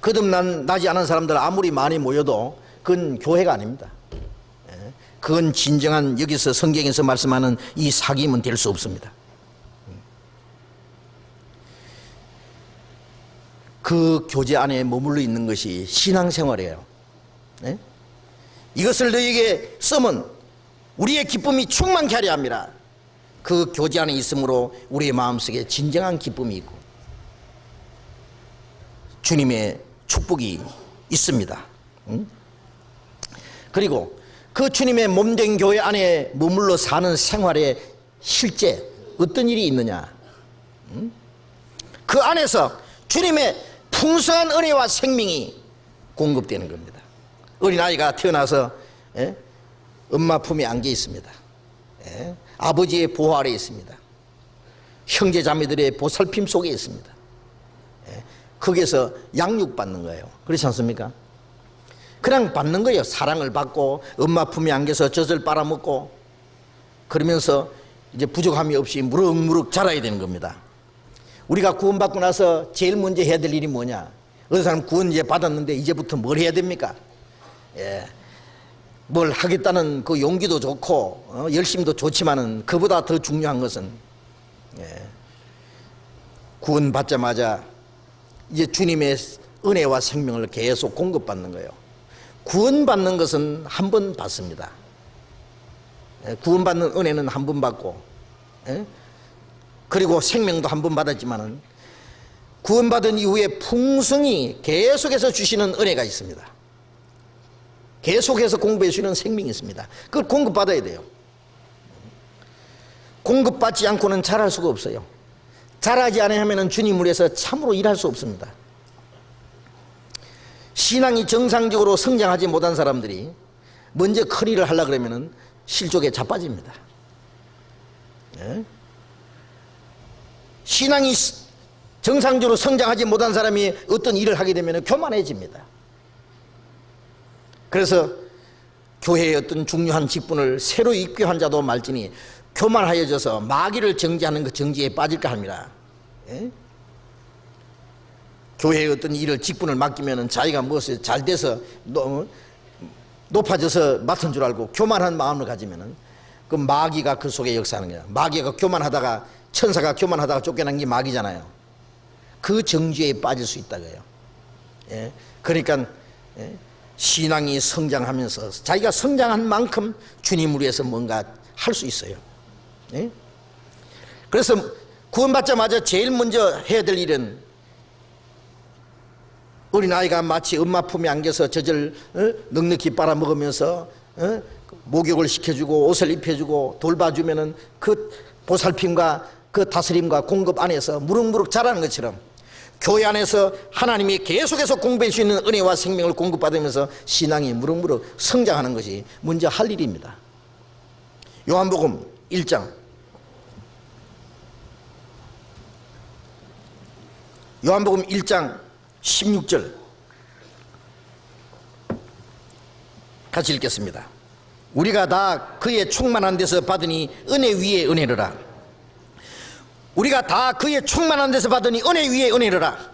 거듭나지 않은 사람들 아무리 많이 모여도 그건 교회가 아닙니다. 그건 진정한 여기서 성경에서 말씀하는 이 사귐은 될 수 없습니다. 그 교제 안에 머물러 있는 것이 신앙생활이에요. 이것을 너희에게 쓰면 우리의 기쁨이 충만케 하려 합니다. 그 교제 안에 있으므로 우리의 마음속에 진정한 기쁨이 있고 주님의 축복이 있습니다. 그리고 그 주님의 몸된 교회 안에 머물러 사는 생활에 실제 어떤 일이 있느냐, 그 안에서 주님의 풍성한 은혜와 생명이 공급되는 겁니다. 어린아이가 태어나서 엄마 품에 안겨 있습니다. 아버지의 보호 아래 있습니다. 형제 자매들의 보살핌 속에 있습니다. 거기에서 양육받는 거예요. 그렇지 않습니까? 그냥 받는 거예요. 사랑을 받고 엄마 품에 안겨서 젖을 빨아먹고 그러면서 이제 부족함이 없이 무럭무럭 자라야 되는 겁니다. 우리가 구원받고 나서 제일 먼저 해야 될 일이 뭐냐? 어느 사람 구원 이제 받았는데 이제부터 뭘 해야 됩니까? 뭘 하겠다는 그 용기도 좋고 열심도 좋지만은 그보다 더 중요한 것은 구원받자마자 이제 주님의 은혜와 생명을 계속 공급받는 거예요. 구원받는 것은 한 번 받습니다. 구원받는 은혜는 한 번 받고 그리고 생명도 한 번 받았지만은 구원받은 이후에 풍성히 계속해서 주시는 은혜가 있습니다. 계속해서 공급해 주시는 생명이 있습니다. 그걸 공급받아야 돼요. 공급받지 않고는 자랄 수가 없어요. 자라지 않으면 주님을 위해서 참으로 일할 수 없습니다. 신앙이 정상적으로 성장하지 못한 사람들이 먼저 큰 일을 하려고 그러면 실족에 자빠집니다. 신앙이 정상적으로 성장하지 못한 사람이 어떤 일을 하게 되면 교만해집니다. 그래서 교회의 어떤 중요한 직분을 새로 입교한 자도 말지니 교만하여져서 마귀를 정죄하는 그 정죄에 빠질까 합니다. 교회의 어떤 일을 직분을 맡기면 자기가 무엇을 잘 돼서 높아져서 맡은 줄 알고 교만한 마음을 가지면 그 마귀가 그 속에 역사하는 거야. 마귀가 교만하다가 천사가 교만하다가 쫓겨난 게 마귀잖아요. 그 정죄에 빠질 수 있다고요. 그러니까 신앙이 성장하면서 자기가 성장한 만큼 주님을 위해서 뭔가 할 수 있어요. 그래서 구원받자마자 제일 먼저 해야 될 일은 어린아이가 마치 엄마 품에 안겨서 젖을 넉넉히 빨아먹으면서 목욕을 시켜주고 옷을 입혀주고 돌봐주면은 그 보살핌과 그 다스림과 공급 안에서 무럭무럭 자라는 것처럼 교회 안에서 하나님이 계속해서 공급해 주시는 은혜와 생명을 공급받으면서 신앙이 무럭무럭 성장하는 것이 먼저 할 일입니다. 요한복음 1장 요한복음 1장 16절 같이 읽겠습니다. 우리가 다 그의 충만한 데서 받으니 은혜 위에 은혜로라. 우리가 다 그의 충만한 데서 받으니 은혜 위에 은혜로라.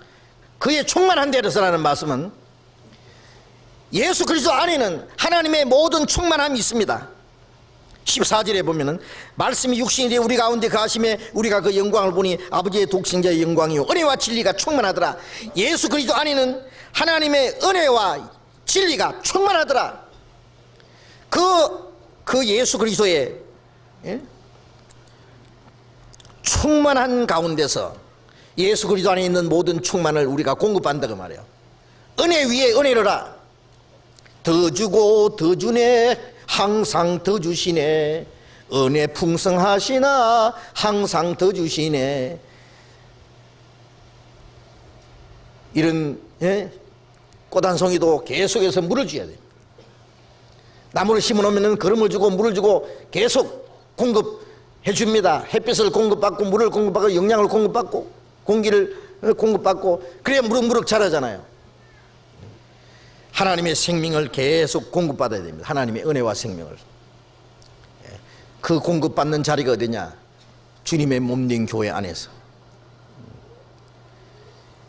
그의 충만한 데서라는 말씀은 예수 그리스도 안에는 하나님의 모든 충만함이 있습니다. 14절에 보면은 말씀이 육신이 되어 우리 가운데 거하심에 우리가 그 영광을 보니 아버지의 독생자의 영광이요 은혜와 진리가 충만하더라. 예수 그리스도 안에는 하나님의 은혜와 진리가 충만하더라. 그 예수 그리스도의 충만한 가운데서 예수 그리스도 안에 있는 모든 충만을 우리가 공급한다고 말해요. 은혜 위에 은혜로라. 더 주고 더 주네 항상 더 주시네. 은혜 풍성하시나 항상 더 주시네. 이런 꽃 한 송이도 계속해서 물을 줘야 돼요. 나무를 심어놓으면 거름을 주고 물을 주고 계속 공급해 해줍니다. 햇빛을 공급받고 물을 공급받고 영양을 공급받고 공기를 공급받고 그래야 무럭무럭 자라잖아요. 하나님의 생명을 계속 공급받아야 됩니다. 하나님의 은혜와 생명을. 그 공급받는 자리가 어디냐? 주님의 몸된 교회 안에서.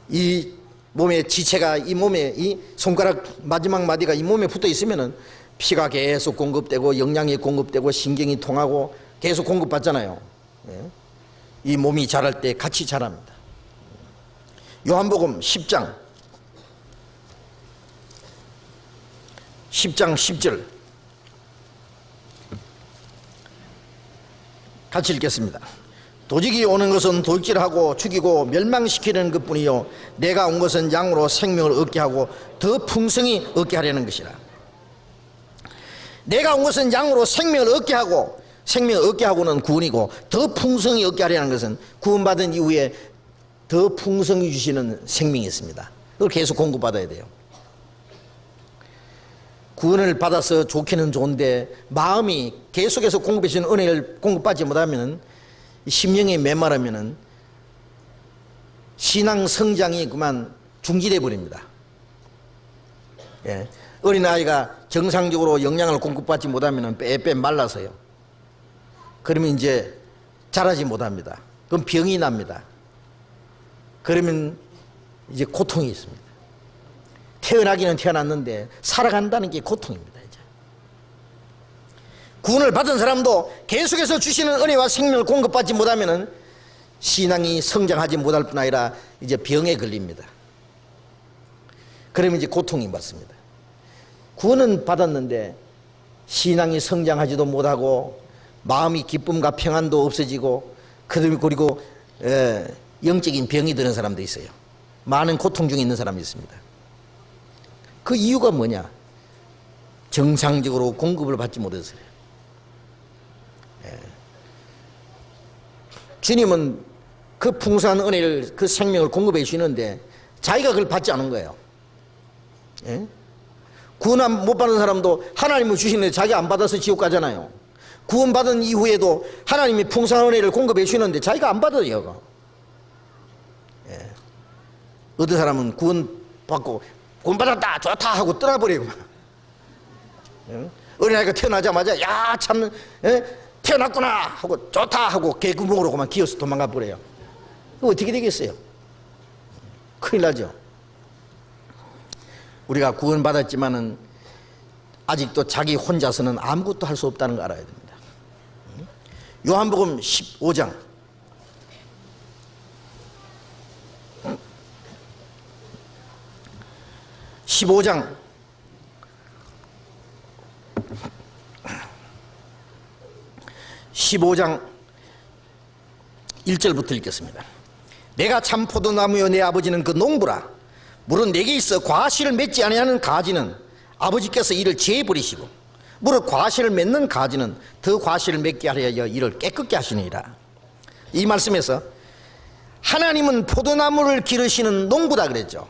이 몸의 지체가 이 몸에 이 손가락 마지막 마디가 이 몸에 붙어 있으면은 피가 계속 공급되고 영양이 공급되고 신경이 통하고 계속 공급받잖아요. 이 몸이 자랄 때 같이 자랍니다. 요한복음 10장 10절 같이 읽겠습니다. 도적이 오는 것은 돌질하고 죽이고 멸망시키는 것뿐이요 내가 온 것은 양으로 생명을 얻게 하고 더 풍성히 얻게 하려는 것이라. 내가 온 것은 양으로 생명을 얻게 하고, 생명을 얻게 하고는 구원이고 더 풍성히 얻게 하려는 것은 구원받은 이후에 더 풍성히 주시는 생명이 있습니다. 그걸 계속 공급받아야 돼요. 구원을 받아서 좋기는 좋은데 마음이 계속해서 공급해 주는 은혜를 공급받지 못하면 심령이 메마르면 신앙 성장이 그만 중지돼 버립니다. 어린아이가 정상적으로 영양을 공급받지 못하면 빼빼 말라서요. 그러면 이제 자라지 못합니다. 그럼 병이 납니다. 그러면 이제 고통이 있습니다. 태어나기는 태어났는데 살아간다는 게 고통입니다. 이제 구원을 받은 사람도 계속해서 주시는 은혜와 생명을 공급받지 못하면 신앙이 성장하지 못할 뿐 아니라 이제 병에 걸립니다. 그러면 이제 고통이 받습니다. 구원은 받았는데 신앙이 성장하지도 못하고 마음이 기쁨과 평안도 없어지고 그리고 영적인 병이 드는 사람도 있어요. 많은 고통 중에 있는 사람이 있습니다. 그 이유가 뭐냐? 정상적으로 공급을 받지 못해서요. 주님은 그 풍성한 은혜를, 그 생명을 공급해 주시는데 자기가 그걸 받지 않은 거예요. 구원 못 받은 사람도 하나님을 주시는데 자기가 안 받아서 지옥 가잖아요. 구원 받은 이후에도 하나님이 풍성한 은혜를 공급해 주시는데 자기가 안 받아요. 어떤 사람은 구원 받고 구원 받았다 좋다 하고 떠나버리고, 어린아이가 태어나자마자 야 참 태어났구나 하고 좋다 하고 개구멍으로 그만 기어서 도망가 버려요. 어떻게 되겠어요? 큰일 나죠. 우리가 구원 받았지만은 아직도 자기 혼자서는 아무것도 할 수 없다는 거 알아야 됩니다. 요한복음 15장 15장 1절부터 읽겠습니다. 내가 참 포도나무여 내 아버지는 그 농부라. 물은 내게 있어 과실을 맺지 아니하는 가지는 아버지께서 이를 제버리시고 무릇 과실을 맺는 가지는 더 과실을 맺게 하려 이를 깨끗게 하시니라. 이 말씀에서 하나님은 포도나무를 기르시는 농부다 그랬죠.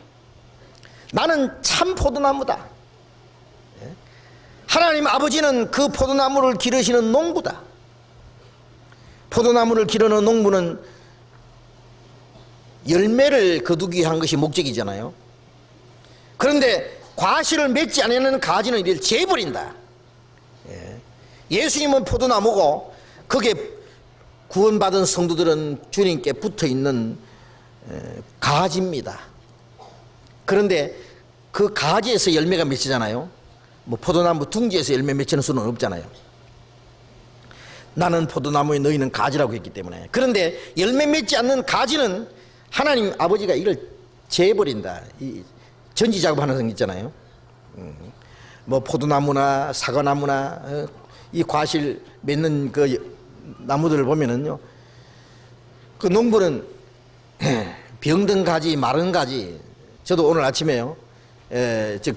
나는 참 포도나무다. 하나님 아버지는 그 포도나무를 기르시는 농부다. 포도나무를 기르는 농부는 열매를 거두기 위한 것이 목적이잖아요. 그런데 과실을 맺지 않는 가지는 이를 재버린다. 예수님은 포도나무고 거기에 구원받은 성도들은 주님께 붙어있는 가지입니다. 그런데 그 가지에서 열매가 맺히잖아요. 뭐 포도나무 둥지에서 열매 맺히는 수는 없잖아요. 나는 포도나무에 너희는 가지라고 했기 때문에. 그런데 열매 맺지 않는 가지는 하나님 아버지가 이걸 재버린다. 이 전지작업하는 성 있잖아요. 뭐 포도나무나 사과나무나 이 과실 맺는 그 나무들을 보면은요, 그 농부는 병든 가지, 마른 가지. 저도 오늘 아침에요, 즉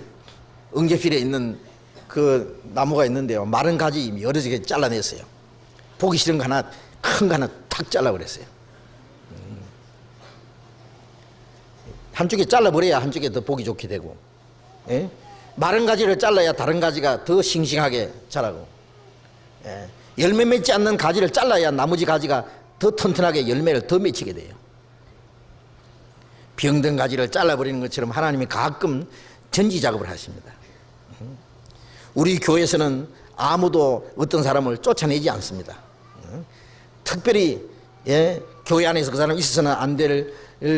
응접실에 있는 그 나무가 있는데요, 마른 가지 여러 개 잘라냈어요. 보기 싫은 거 하나, 큰 거 하나 탁 잘라버렸어요. 한쪽에 잘라버려야 한쪽에 더 보기 좋게 되고, 마른 가지를 잘라야 다른 가지가 더 싱싱하게 자라고, 열매 맺지 않는 가지를 잘라야 나머지 가지가 더 튼튼하게 열매를 더 맺히게 돼요. 병든 가지를 잘라버리는 것처럼 하나님이 가끔 전지 작업을 하십니다. 우리 교회에서는 아무도 어떤 사람을 쫓아내지 않습니다. 특별히 교회 안에서 그 사람이 있어서는 안 될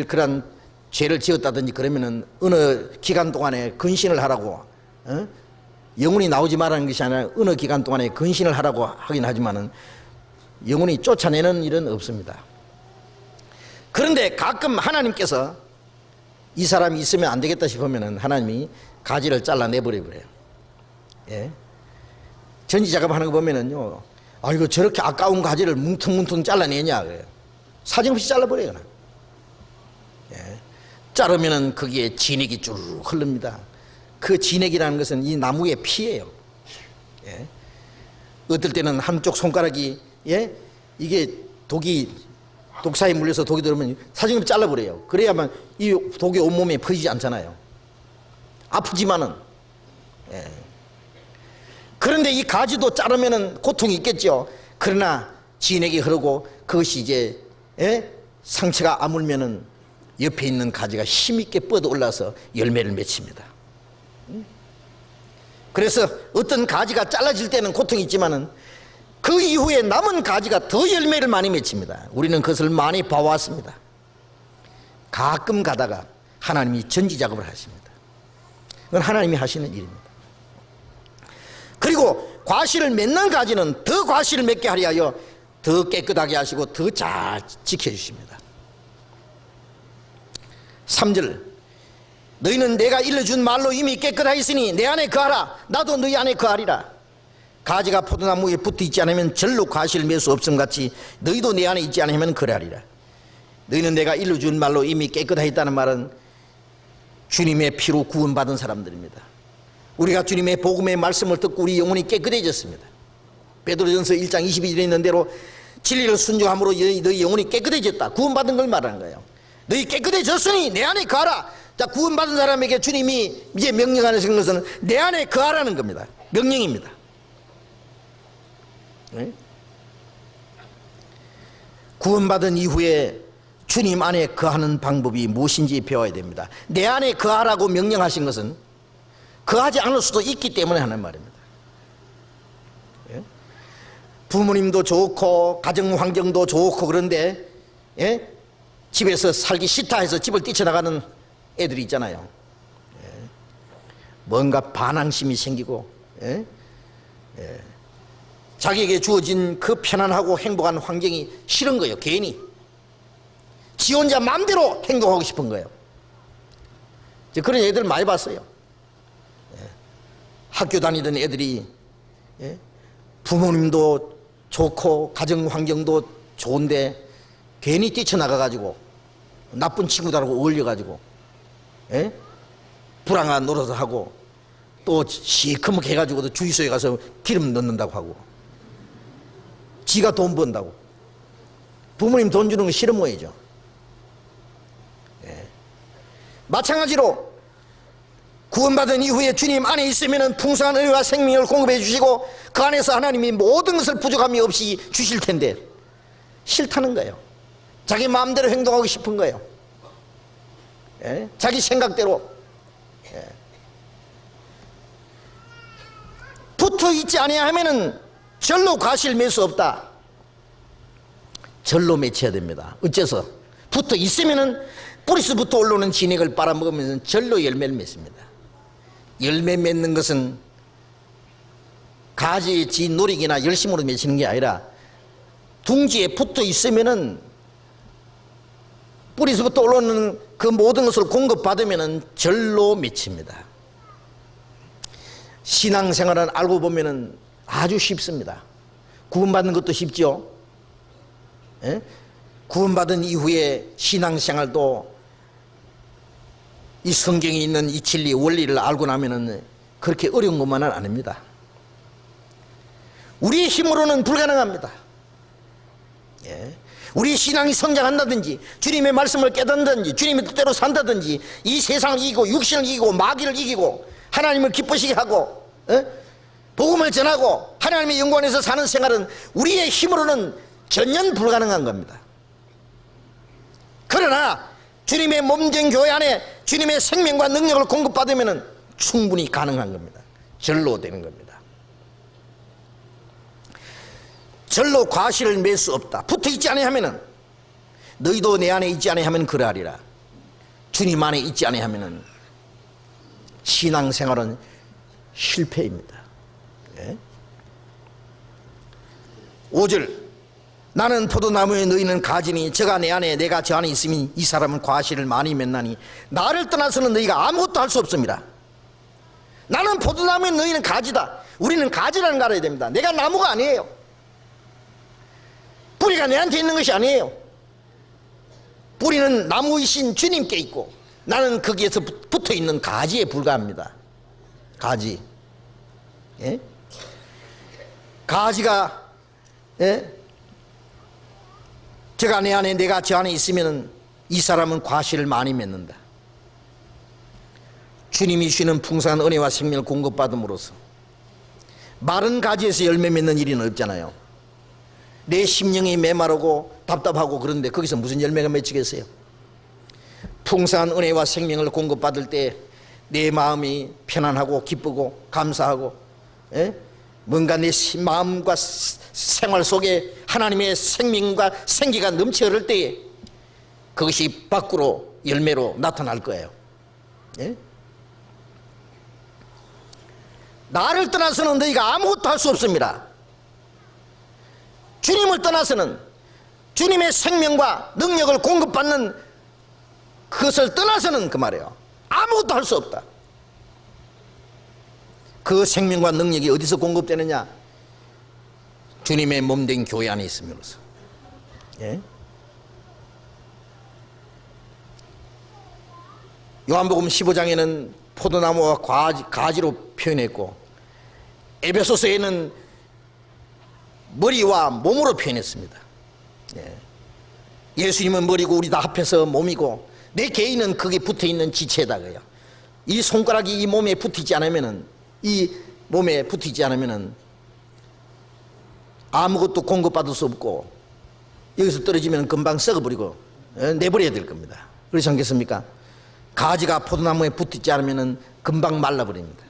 그런 죄를 지었다든지 그러면은 어느 기간 동안에 근신을 하라고, 영혼이 나오지 말라는 것이 아니라 어느 기간 동안에 근신을 하라고 하긴 하지만은 영혼이 쫓아내는 일은 없습니다. 그런데 가끔 하나님께서 이 사람이 있으면 안 되겠다 싶으면은 하나님이 가지를 잘라내버려요. 예. 전지 작업하는 거 보면은요, 이거 저렇게 아까운 가지를 뭉텅뭉텅 잘라내냐 그래요. 사정없이 잘라버려요. 예. 자르면은 거기에 진액이 쭉 흐릅니다. 그 진액이라는 것은 이 나무의 피예요. 예. 어떨 때는 한쪽 손가락이, 이게 독사에 물려서 독이 들어오면 사정없이 잘라버려요. 그래야만 이 독이 온몸에 퍼지지 않잖아요. 아프지만은. 예. 그런데 이 가지도 자르면은 고통이 있겠죠. 그러나 진액이 흐르고 그것이 이제 상처가 아물면은 옆에 있는 가지가 힘있게 뻗어 올라서 열매를 맺힙니다. 그래서 어떤 가지가 잘라질 때는 고통이 있지만은 그 이후에 남은 가지가 더 열매를 많이 맺힙니다. 우리는 그것을 많이 봐왔습니다. 가끔 가다가 하나님이 전지 작업을 하십니다. 그건 하나님이 하시는 일입니다. 그리고 과실을 맺는 가지는 더 과실을 맺게 하려 하여 더 깨끗하게 하시고 더 잘 지켜주십니다. 3절, 너희는 내가 일러준 말로 이미 깨끗하였으니 내 안에 거하라. 나도 너희 안에 거하리라. 가지가 포도나무에 붙어 있지 않으면 절로 과실을 맺을 수 없음 같이 너희도 내 안에 있지 않으면 그러하리라. 너희는 내가 일러준 말로 이미 깨끗하였다는 말은 주님의 피로 구원받은 사람들입니다. 우리가 주님의 복음의 말씀을 듣고 우리 영혼이 깨끗해졌습니다. 베드로전서 1장 22절에 있는 대로 진리를 순종함으로 너희 영혼이 깨끗해졌다. 구원받은 걸 말하는 거예요. 너희 깨끗해졌으니 내 안에 거하라. 자, 구원받은 사람에게 주님이 이제 명령하는 것은 내 안에 거하라는 겁니다. 명령입니다. 네? 구원받은 이후에 주님 안에 거하는 방법이 무엇인지 배워야 됩니다. 내 안에 거하라고 명령하신 것은 거하지 않을 수도 있기 때문에 하는 말입니다. 예? 부모님도 좋고 가정 환경도 좋고 그런데 집에서 살기 싫다 해서 집을 뛰쳐나가는 애들이 있잖아요. 뭔가 반항심이 생기고 자기에게 주어진 그 편안하고 행복한 환경이 싫은 거예요. 괜히 지 혼자 마음대로 행동하고 싶은 거예요. 그런 애들 많이 봤어요. 학교 다니던 애들이 부모님도 좋고 가정 환경도 좋은데 괜히 뛰쳐나가가지고 나쁜 친구들하고 어울려가지고 불황한 노릇을 하고 또 시커멓게 해가지고 주유소에 가서 기름 넣는다고 하고 지가 돈 번다고. 부모님 돈 주는 거 싫은 모양이죠. 마찬가지로 구원받은 이후에 주님 안에 있으면 풍성한 은혜와 생명을 공급해 주시고 그 안에서 하나님이 모든 것을 부족함이 없이 주실 텐데 싫다는 거예요. 자기 마음대로 행동하고 싶은 거예요. 자기 생각대로. 붙어 있지 아니하면은 절로 과실 맺을 수 없다. 절로 맺혀야 됩니다. 어째서? 붙어 있으면은 뿌리서부터 올라오는 진액을 빨아먹으면서 절로 열매를 맺습니다. 열매 맺는 것은 가지의 지 노력이나 열심으로 맺히는 게 아니라 둥지에 붙어 있으면은 뿌리서부터 올라오는 그 모든 것을 공급받으면은 절로 맺힙니다. 신앙생활은 알고 보면은 아주 쉽습니다. 구원받는 것도 쉽죠. 구원받은 이후에 신앙생활도 이 성경에 있는 이 진리 원리를 알고 나면은 그렇게 어려운 것만은 아닙니다. 우리의 힘으로는 불가능합니다. 우리 신앙이 성장한다든지 주님의 말씀을 깨닫는다든지 주님의 뜻대로 산다든지 이 세상을 이기고 육신을 이기고 마귀를 이기고 하나님을 기쁘시게 하고 복음을 전하고 하나님의 영광 안에서 사는 생활은 우리의 힘으로는 전혀 불가능한 겁니다. 그러나 주님의 몸된 교회 안에 주님의 생명과 능력을 공급받으면 충분히 가능한 겁니다. 절로 되는 겁니다. 절로 과실을 맺을 수 없다. 붙어있지 아니하면 너희도 내 안에 있지 아니하면 그러하리라. 주님 안에 있지 아니하면 신앙생활은 실패입니다. 5절 나는 포도나무에 너희는 가지니 저가 내 안에 내가 저 안에 있으니 이 사람은 과실을 많이 맺나니 나를 떠나서는 너희가 아무것도 할 수 없습니다. 나는 포도나무에 너희는 가지다. 우리는 가지라는 걸 알아야 됩니다. 내가 나무가 아니에요. 뿌리가 내한테 있는 것이 아니에요. 뿌리는 나무이신 주님께 있고 나는 거기에서 붙어있는 가지에 불과합니다. 가지. 예? 가지가 저가 내 안에 내가 저 안에 있으면 이 사람은 과실을 많이 맺는다. 주님이 주시는 풍성한 은혜와 생명을 공급받음으로써 마른 가지에서 열매 맺는 일은 없잖아요. 내 심령이 메마르고 답답하고 그런데 거기서 무슨 열매가 맺히겠어요? 풍성한 은혜와 생명을 공급받을 때 내 마음이 편안하고 기쁘고 감사하고 뭔가 내 마음과 생활 속에 하나님의 생명과 생기가 넘쳐 흐를 때에 그것이 밖으로 열매로 나타날 거예요. 나를 떠나서는 너희가 아무것도 할 수 없습니다. 주님을 떠나서는 주님의 생명과 능력을 공급받는 그것을 떠나서는 그 말이에요. 아무것도 할 수 없다. 그 생명과 능력이 어디서 공급되느냐? 주님의 몸된 교회 안에 있음으로써. 요한복음 15장에는 포도나무와 가지로 표현했고 에베소서에는 머리와 몸으로 표현했습니다. 예수님은 머리고 우리 다 합해서 몸이고 내 개인은 거기에 붙어있는 지체다. 이 손가락이 이 몸에 붙이지 않으면은 아무것도 공급받을 수 없고 여기서 떨어지면 금방 썩어버리고 내버려야 될 겁니다. 그렇지 않겠습니까? 가지가 포도나무에 붙지 않으면 금방 말라버립니다.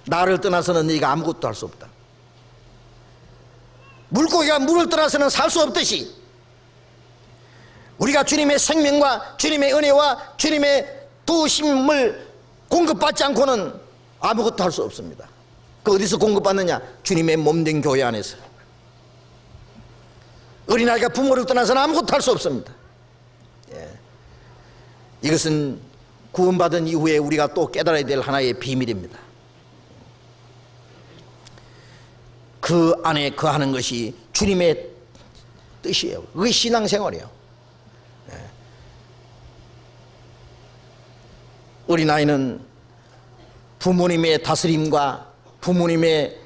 나를 떠나서는 너희가 아무것도 할 수 없다. 물고기가 물을 떠나서는 살 수 없듯이 우리가 주님의 생명과 주님의 은혜와 주님의 도우심을 공급받지 않고는 아무것도 할 수 없습니다. 그 어디서 공급받느냐? 주님의 몸된 교회 안에서. 어린아이가 부모를 떠나서는 아무것도 할 수 없습니다. 이것은 구원받은 이후에 우리가 또 깨달아야 될 하나의 비밀입니다. 그 안에 거하는 것이 주님의 뜻이에요. 그게 신앙생활이에요. 어린아이는 부모님의 다스림과 부모님의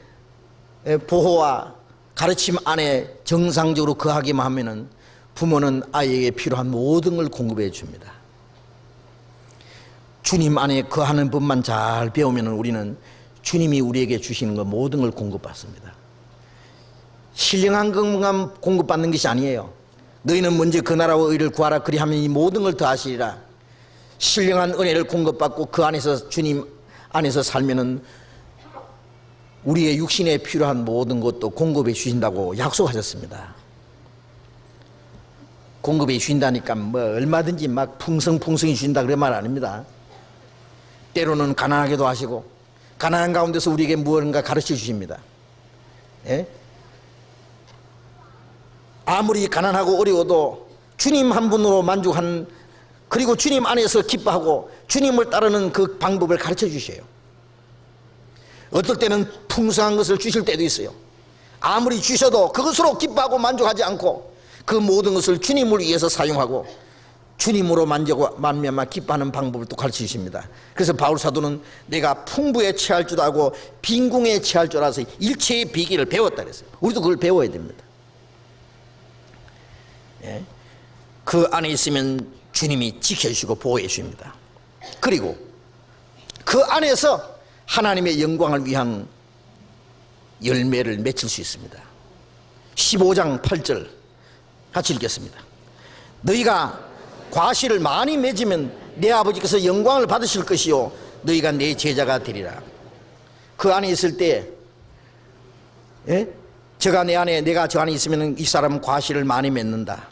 보호와 가르침 안에 정상적으로 거하기만 하면은 부모는 아이에게 필요한 모든 걸 공급해 줍니다. 주님 안에 거하는 법만 잘 배우면 우리는 주님이 우리에게 주시는 것 모든 걸 공급받습니다. 신령한 것만 공급받는 것이 아니에요. 너희는 먼저 그 나라와 의를 구하라 그리하면 이 모든 걸 더하시리라. 신령한 은혜를 공급받고 그 안에서 주님 안에서 살면은 우리의 육신에 필요한 모든 것도 공급해 주신다고 약속하셨습니다. 공급해 주신다니까 뭐 얼마든지 막 풍성풍성히 주신다 그런 말 아닙니다. 때로는 가난하게도 하시고 가난한 가운데서 우리에게 무언가 가르쳐 주십니다. 아무리 가난하고 어려워도 주님 한 분으로 만족한 그리고 주님 안에서 기뻐하고 주님을 따르는 그 방법을 가르쳐 주셔요. 어떨 때는 풍성한 것을 주실 때도 있어요. 아무리 주셔도 그것으로 기뻐하고 만족하지 않고 그 모든 것을 주님을 위해서 사용하고 주님으로 만족하며 기뻐하는 방법을 또 가르쳐 주십니다. 그래서 바울 사도는 내가 풍부에 취할 줄 알고 빈궁에 취할 줄 알아서 일체의 비기를 배웠다 그랬어요. 우리도 그걸 배워야 됩니다. 그 안에 있으면 주님이 지켜주시고 보호해 주십니다. 그리고 그 안에서 하나님의 영광을 위한 열매를 맺힐 수 있습니다. 15장 8절 같이 읽겠습니다. 너희가 과실을 많이 맺으면 내 아버지께서 영광을 받으실 것이요 너희가 내 제자가 되리라. 그 안에 있을 때 제가 내 안에, 내가 저 안에 있으면 이 사람은 과실을 많이 맺는다.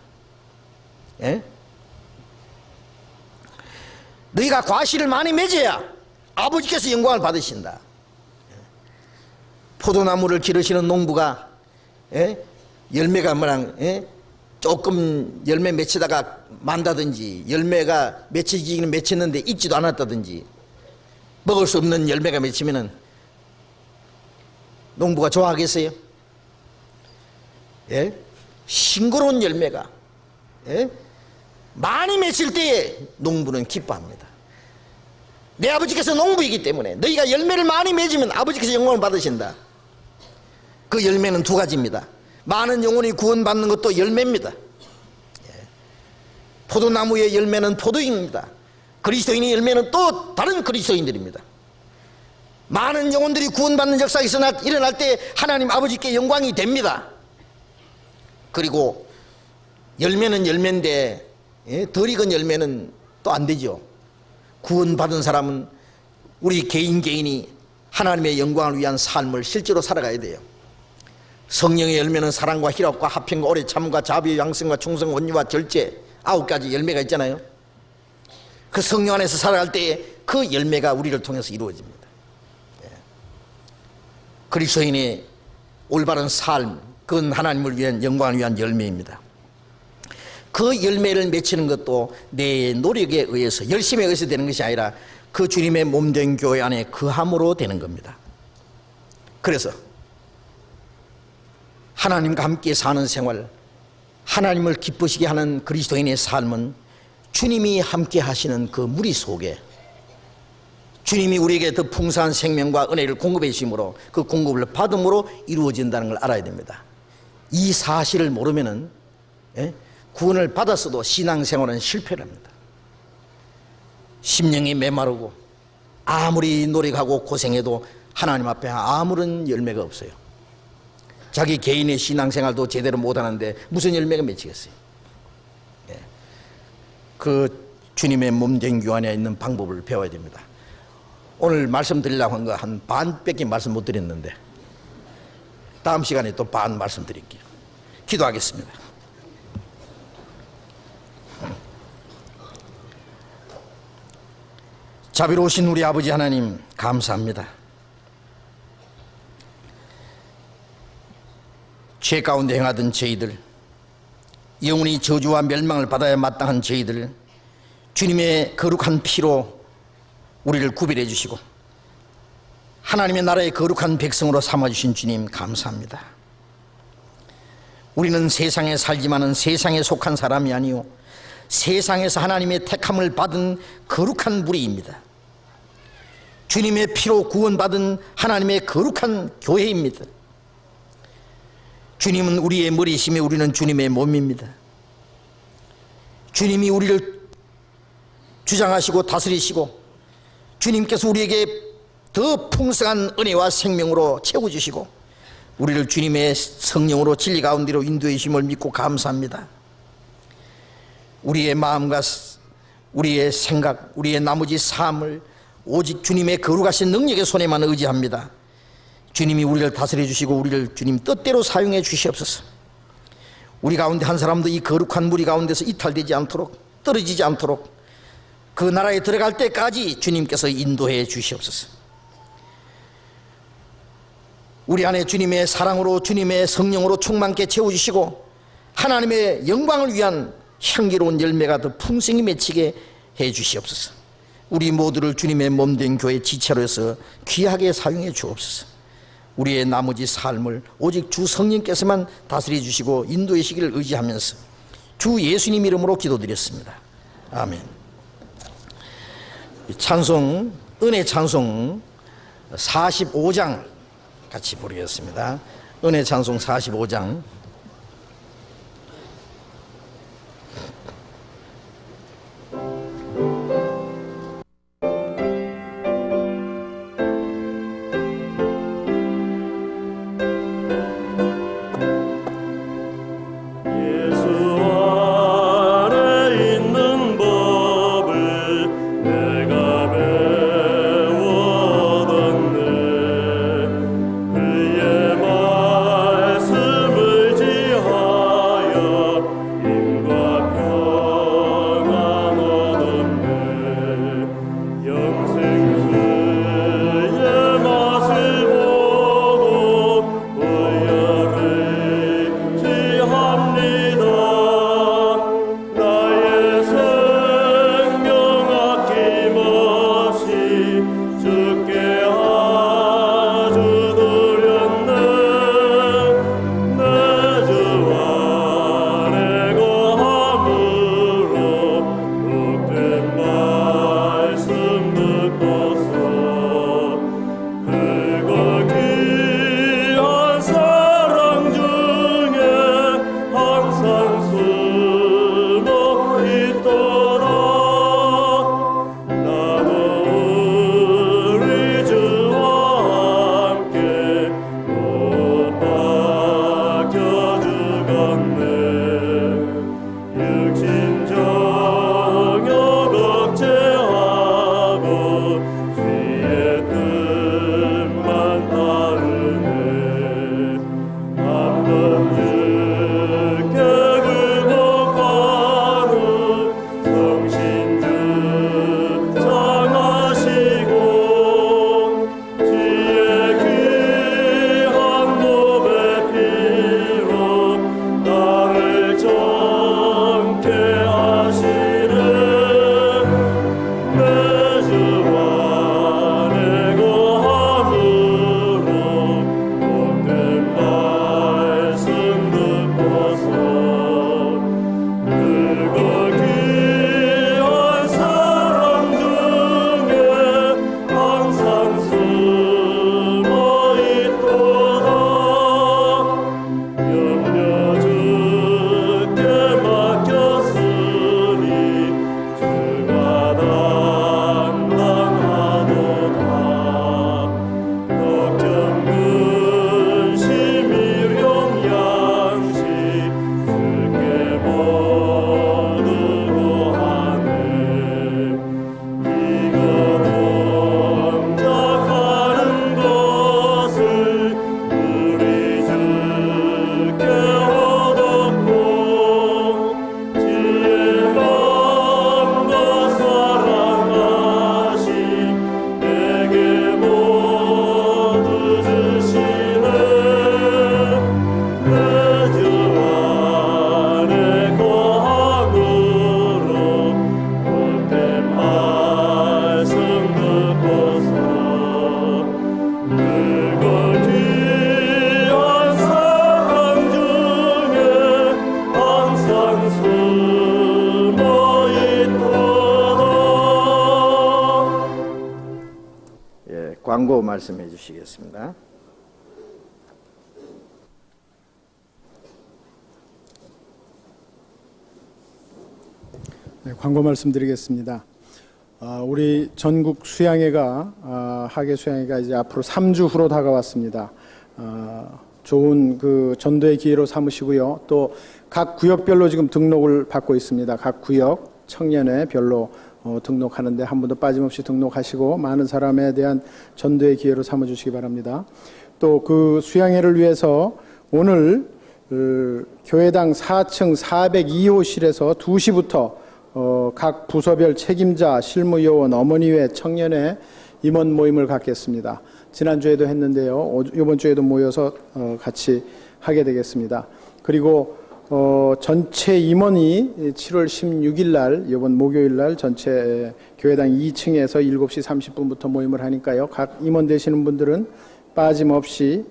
너희가 과실을 많이 맺어야 아버지께서 영광을 받으신다. 포도나무를 기르시는 농부가 열매가 조금 열매 맺히다가 만다든지, 열매가 맺히기는 맺혔는데 익지도 않았다든지, 먹을 수 없는 열매가 맺히면은 농부가 좋아하겠어요? 싱그러운 열매가 많이 맺힐 때에 농부는 기뻐합니다. 내 아버지께서 농부이기 때문에 너희가 열매를 많이 맺으면 아버지께서 영광을 받으신다. 그 열매는 두 가지입니다. 많은 영혼이 구원받는 것도 열매입니다. 포도나무의 열매는 포도입니다. 그리스도인의 열매는 또 다른 그리스도인들입니다. 많은 영혼들이 구원받는 역사가 일어날 때 하나님 아버지께 영광이 됩니다. 그리고 열매는 열매인데 덜 익은 열매는 또 안 되죠. 구원받은 사람은 우리 개인이 하나님의 영광을 위한 삶을 실제로 살아가야 돼요. 성령의 열매는 사랑과 희락과 화평과 오래 참과 자비 양성과 충성 온유와 절제 9가지 열매가 있잖아요. 그 성령 안에서 살아갈 때에 그 열매가 우리를 통해서 이루어집니다. 그리스도인의 올바른 삶, 그건 하나님을 위한 영광을 위한 열매입니다. 그 열매를 맺히는 것도 내 노력에 의해서, 열심에 의해서 되는 것이 아니라 그 주님의 몸된 교회 안에 거함으로 되는 겁니다. 그래서 하나님과 함께 사는 생활, 하나님을 기쁘시게 하는 그리스도인의 삶은 주님이 함께 하시는 그 무리 속에 주님이 우리에게 더 풍성한 생명과 은혜를 공급해 주심으로 그 공급을 받음으로 이루어진다는 걸 알아야 됩니다. 이 사실을 모르면은 구원을 받았어도 신앙생활은 실패를 합니다. 심령이 메마르고 아무리 노력하고 고생해도 하나님 앞에 아무런 열매가 없어요. 자기 개인의 신앙생활도 제대로 못하는데 무슨 열매가 맺히겠어요? 그 주님의 몸된 교회 안에 있는 방법을 배워야 됩니다. 오늘 말씀드리려고 한 거 한 반밖에 말씀 못 드렸는데 다음 시간에 또 반 말씀드릴게요. 기도하겠습니다. 자비로우신 우리 아버지 하나님, 감사합니다. 죄 가운데 행하던 저희들, 영원히 저주와 멸망을 받아야 마땅한 저희들, 주님의 거룩한 피로 우리를 구별해 주시고 하나님의 나라의 거룩한 백성으로 삼아주신 주님 감사합니다. 우리는 세상에 살지만은 세상에 속한 사람이 아니요 세상에서 하나님의 택함을 받은 거룩한 무리입니다. 주님의 피로 구원받은 하나님의 거룩한 교회입니다. 주님은 우리의 머리이시며 우리는 주님의 몸입니다. 주님이 우리를 주장하시고 다스리시고 주님께서 우리에게 더 풍성한 은혜와 생명으로 채워주시고 우리를 주님의 성령으로 진리 가운데로 인도해 주심을 믿고 감사합니다. 우리의 마음과 우리의 생각, 우리의 나머지 삶을 오직 주님의 거룩하신 능력의 손에만 의지합니다. 주님이 우리를 다스려 주시고 우리를 주님 뜻대로 사용해 주시옵소서. 우리 가운데 한 사람도 이 거룩한 무리 가운데서 이탈되지 않도록, 떨어지지 않도록 그 나라에 들어갈 때까지 주님께서 인도해 주시옵소서. 우리 안에 주님의 사랑으로 주님의 성령으로 충만케 채워주시고 하나님의 영광을 위한 향기로운 열매가 더 풍성히 맺히게 해 주시옵소서. 우리 모두를 주님의 몸된 교회 지체로서 귀하게 사용해 주옵소서. 우리의 나머지 삶을 오직 주 성령께서만 다스려 주시고 인도해 주시기를 의지하면서 주 예수님 이름으로 기도드렸습니다. 아멘. 찬송, 은혜 찬송 45장 같이 부르겠습니다. 은혜 찬송 45장. 광고 말씀해 주시겠습니다. 네, 광고 말씀드리겠습니다. 우리 전국 수양회가 학예 수양회가 이제 앞으로 3주 후로 다가왔습니다. 좋은 그 전도의 기회로 삼으시고요. 또 각 구역별로 지금 등록을 받고 있습니다. 각 구역 청년회별로 등록하는데 한 분도 빠짐없이 등록하시고 많은 사람에 대한 전도의 기회로 삼아주시기 바랍니다. 또 그 수양회를 위해서 오늘 교회당 4층 402호실에서 2시부터 각 부서별 책임자, 실무요원, 어머니회, 청년회 임원 모임을 갖겠습니다. 지난주에도 했는데요. 이번 주에도 모여서 같이 하게 되겠습니다. 그리고 전체 임원이 7월 16일 날 이번 목요일 날 전체 교회당 2층에서 7시 30분부터 모임을 하니까요. 각 임원 되시는 분들은 빠짐없이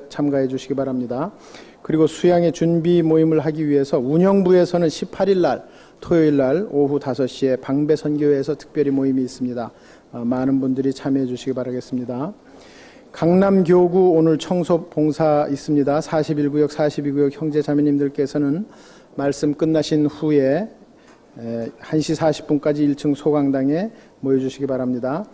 참가해 주시기 바랍니다. 그리고 수양의 준비 모임을 하기 위해서 운영부에서는 18일 날 토요일 날 오후 5시에 방배 선교회에서 특별히 모임이 있습니다. 많은 분들이 참여해 주시기 바라겠습니다. 강남교구 오늘 청소 봉사 있습니다. 41구역, 42구역 형제 자매님들께서는 말씀 끝나신 후에 1시 40분까지 1층 소강당에 모여주시기 바랍니다.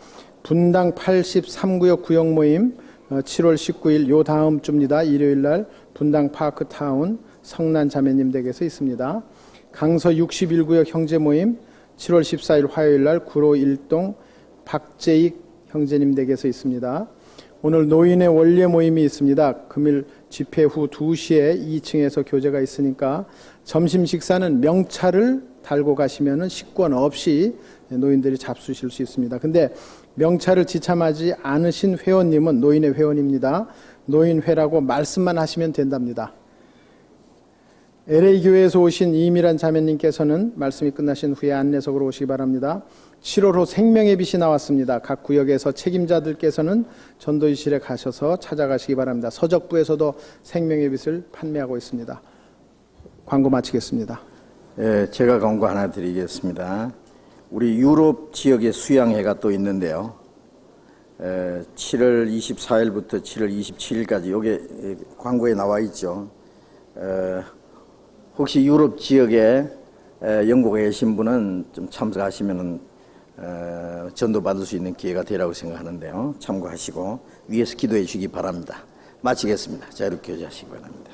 분당 83구역 구역 모임 7월 19일 요 다음 주입니다. 일요일 날 분당 파크타운 성난 자매님 댁에서 있습니다. 강서 61구역 형제 모임 7월 14일 화요일 날 구로 1동 박재익 형제님 댁에서 있습니다. 오늘 노인의 원례 모임이 있습니다. 금일 집회 후 2시에 2층에서 교제가 있으니까 점심 식사는 명찰을 달고 가시면은 식권 없이 노인들이 잡수실 수 있습니다. 근데 명찰을 지참하지 않으신 회원님은 노인의 회원입니다. 노인회라고 말씀만 하시면 된답니다. LA교회에서 오신 이미란 자매님께서는 말씀이 끝나신 후에 안내석으로 오시기 바랍니다. 7월호 생명의 빛이 나왔습니다. 각 구역에서 책임자들께서는 전도실에 가셔서 찾아가시기 바랍니다. 서적부에서도 생명의 빛을 판매하고 있습니다. 광고 마치겠습니다. 제가 광고 하나 드리겠습니다. 우리 유럽 지역의 수양회가 또 있는데요. 7월 24일부터 7월 27일까지 이게 광고에 나와 있죠. 혹시 유럽 지역에 영국에 계신 분은 좀 참석하시면 전도 받을 수 있는 기회가 되라고 생각하는데요. 참고하시고 위에서 기도해 주시기 바랍니다. 마치겠습니다. 자, 이렇게 교제하시기 바랍니다.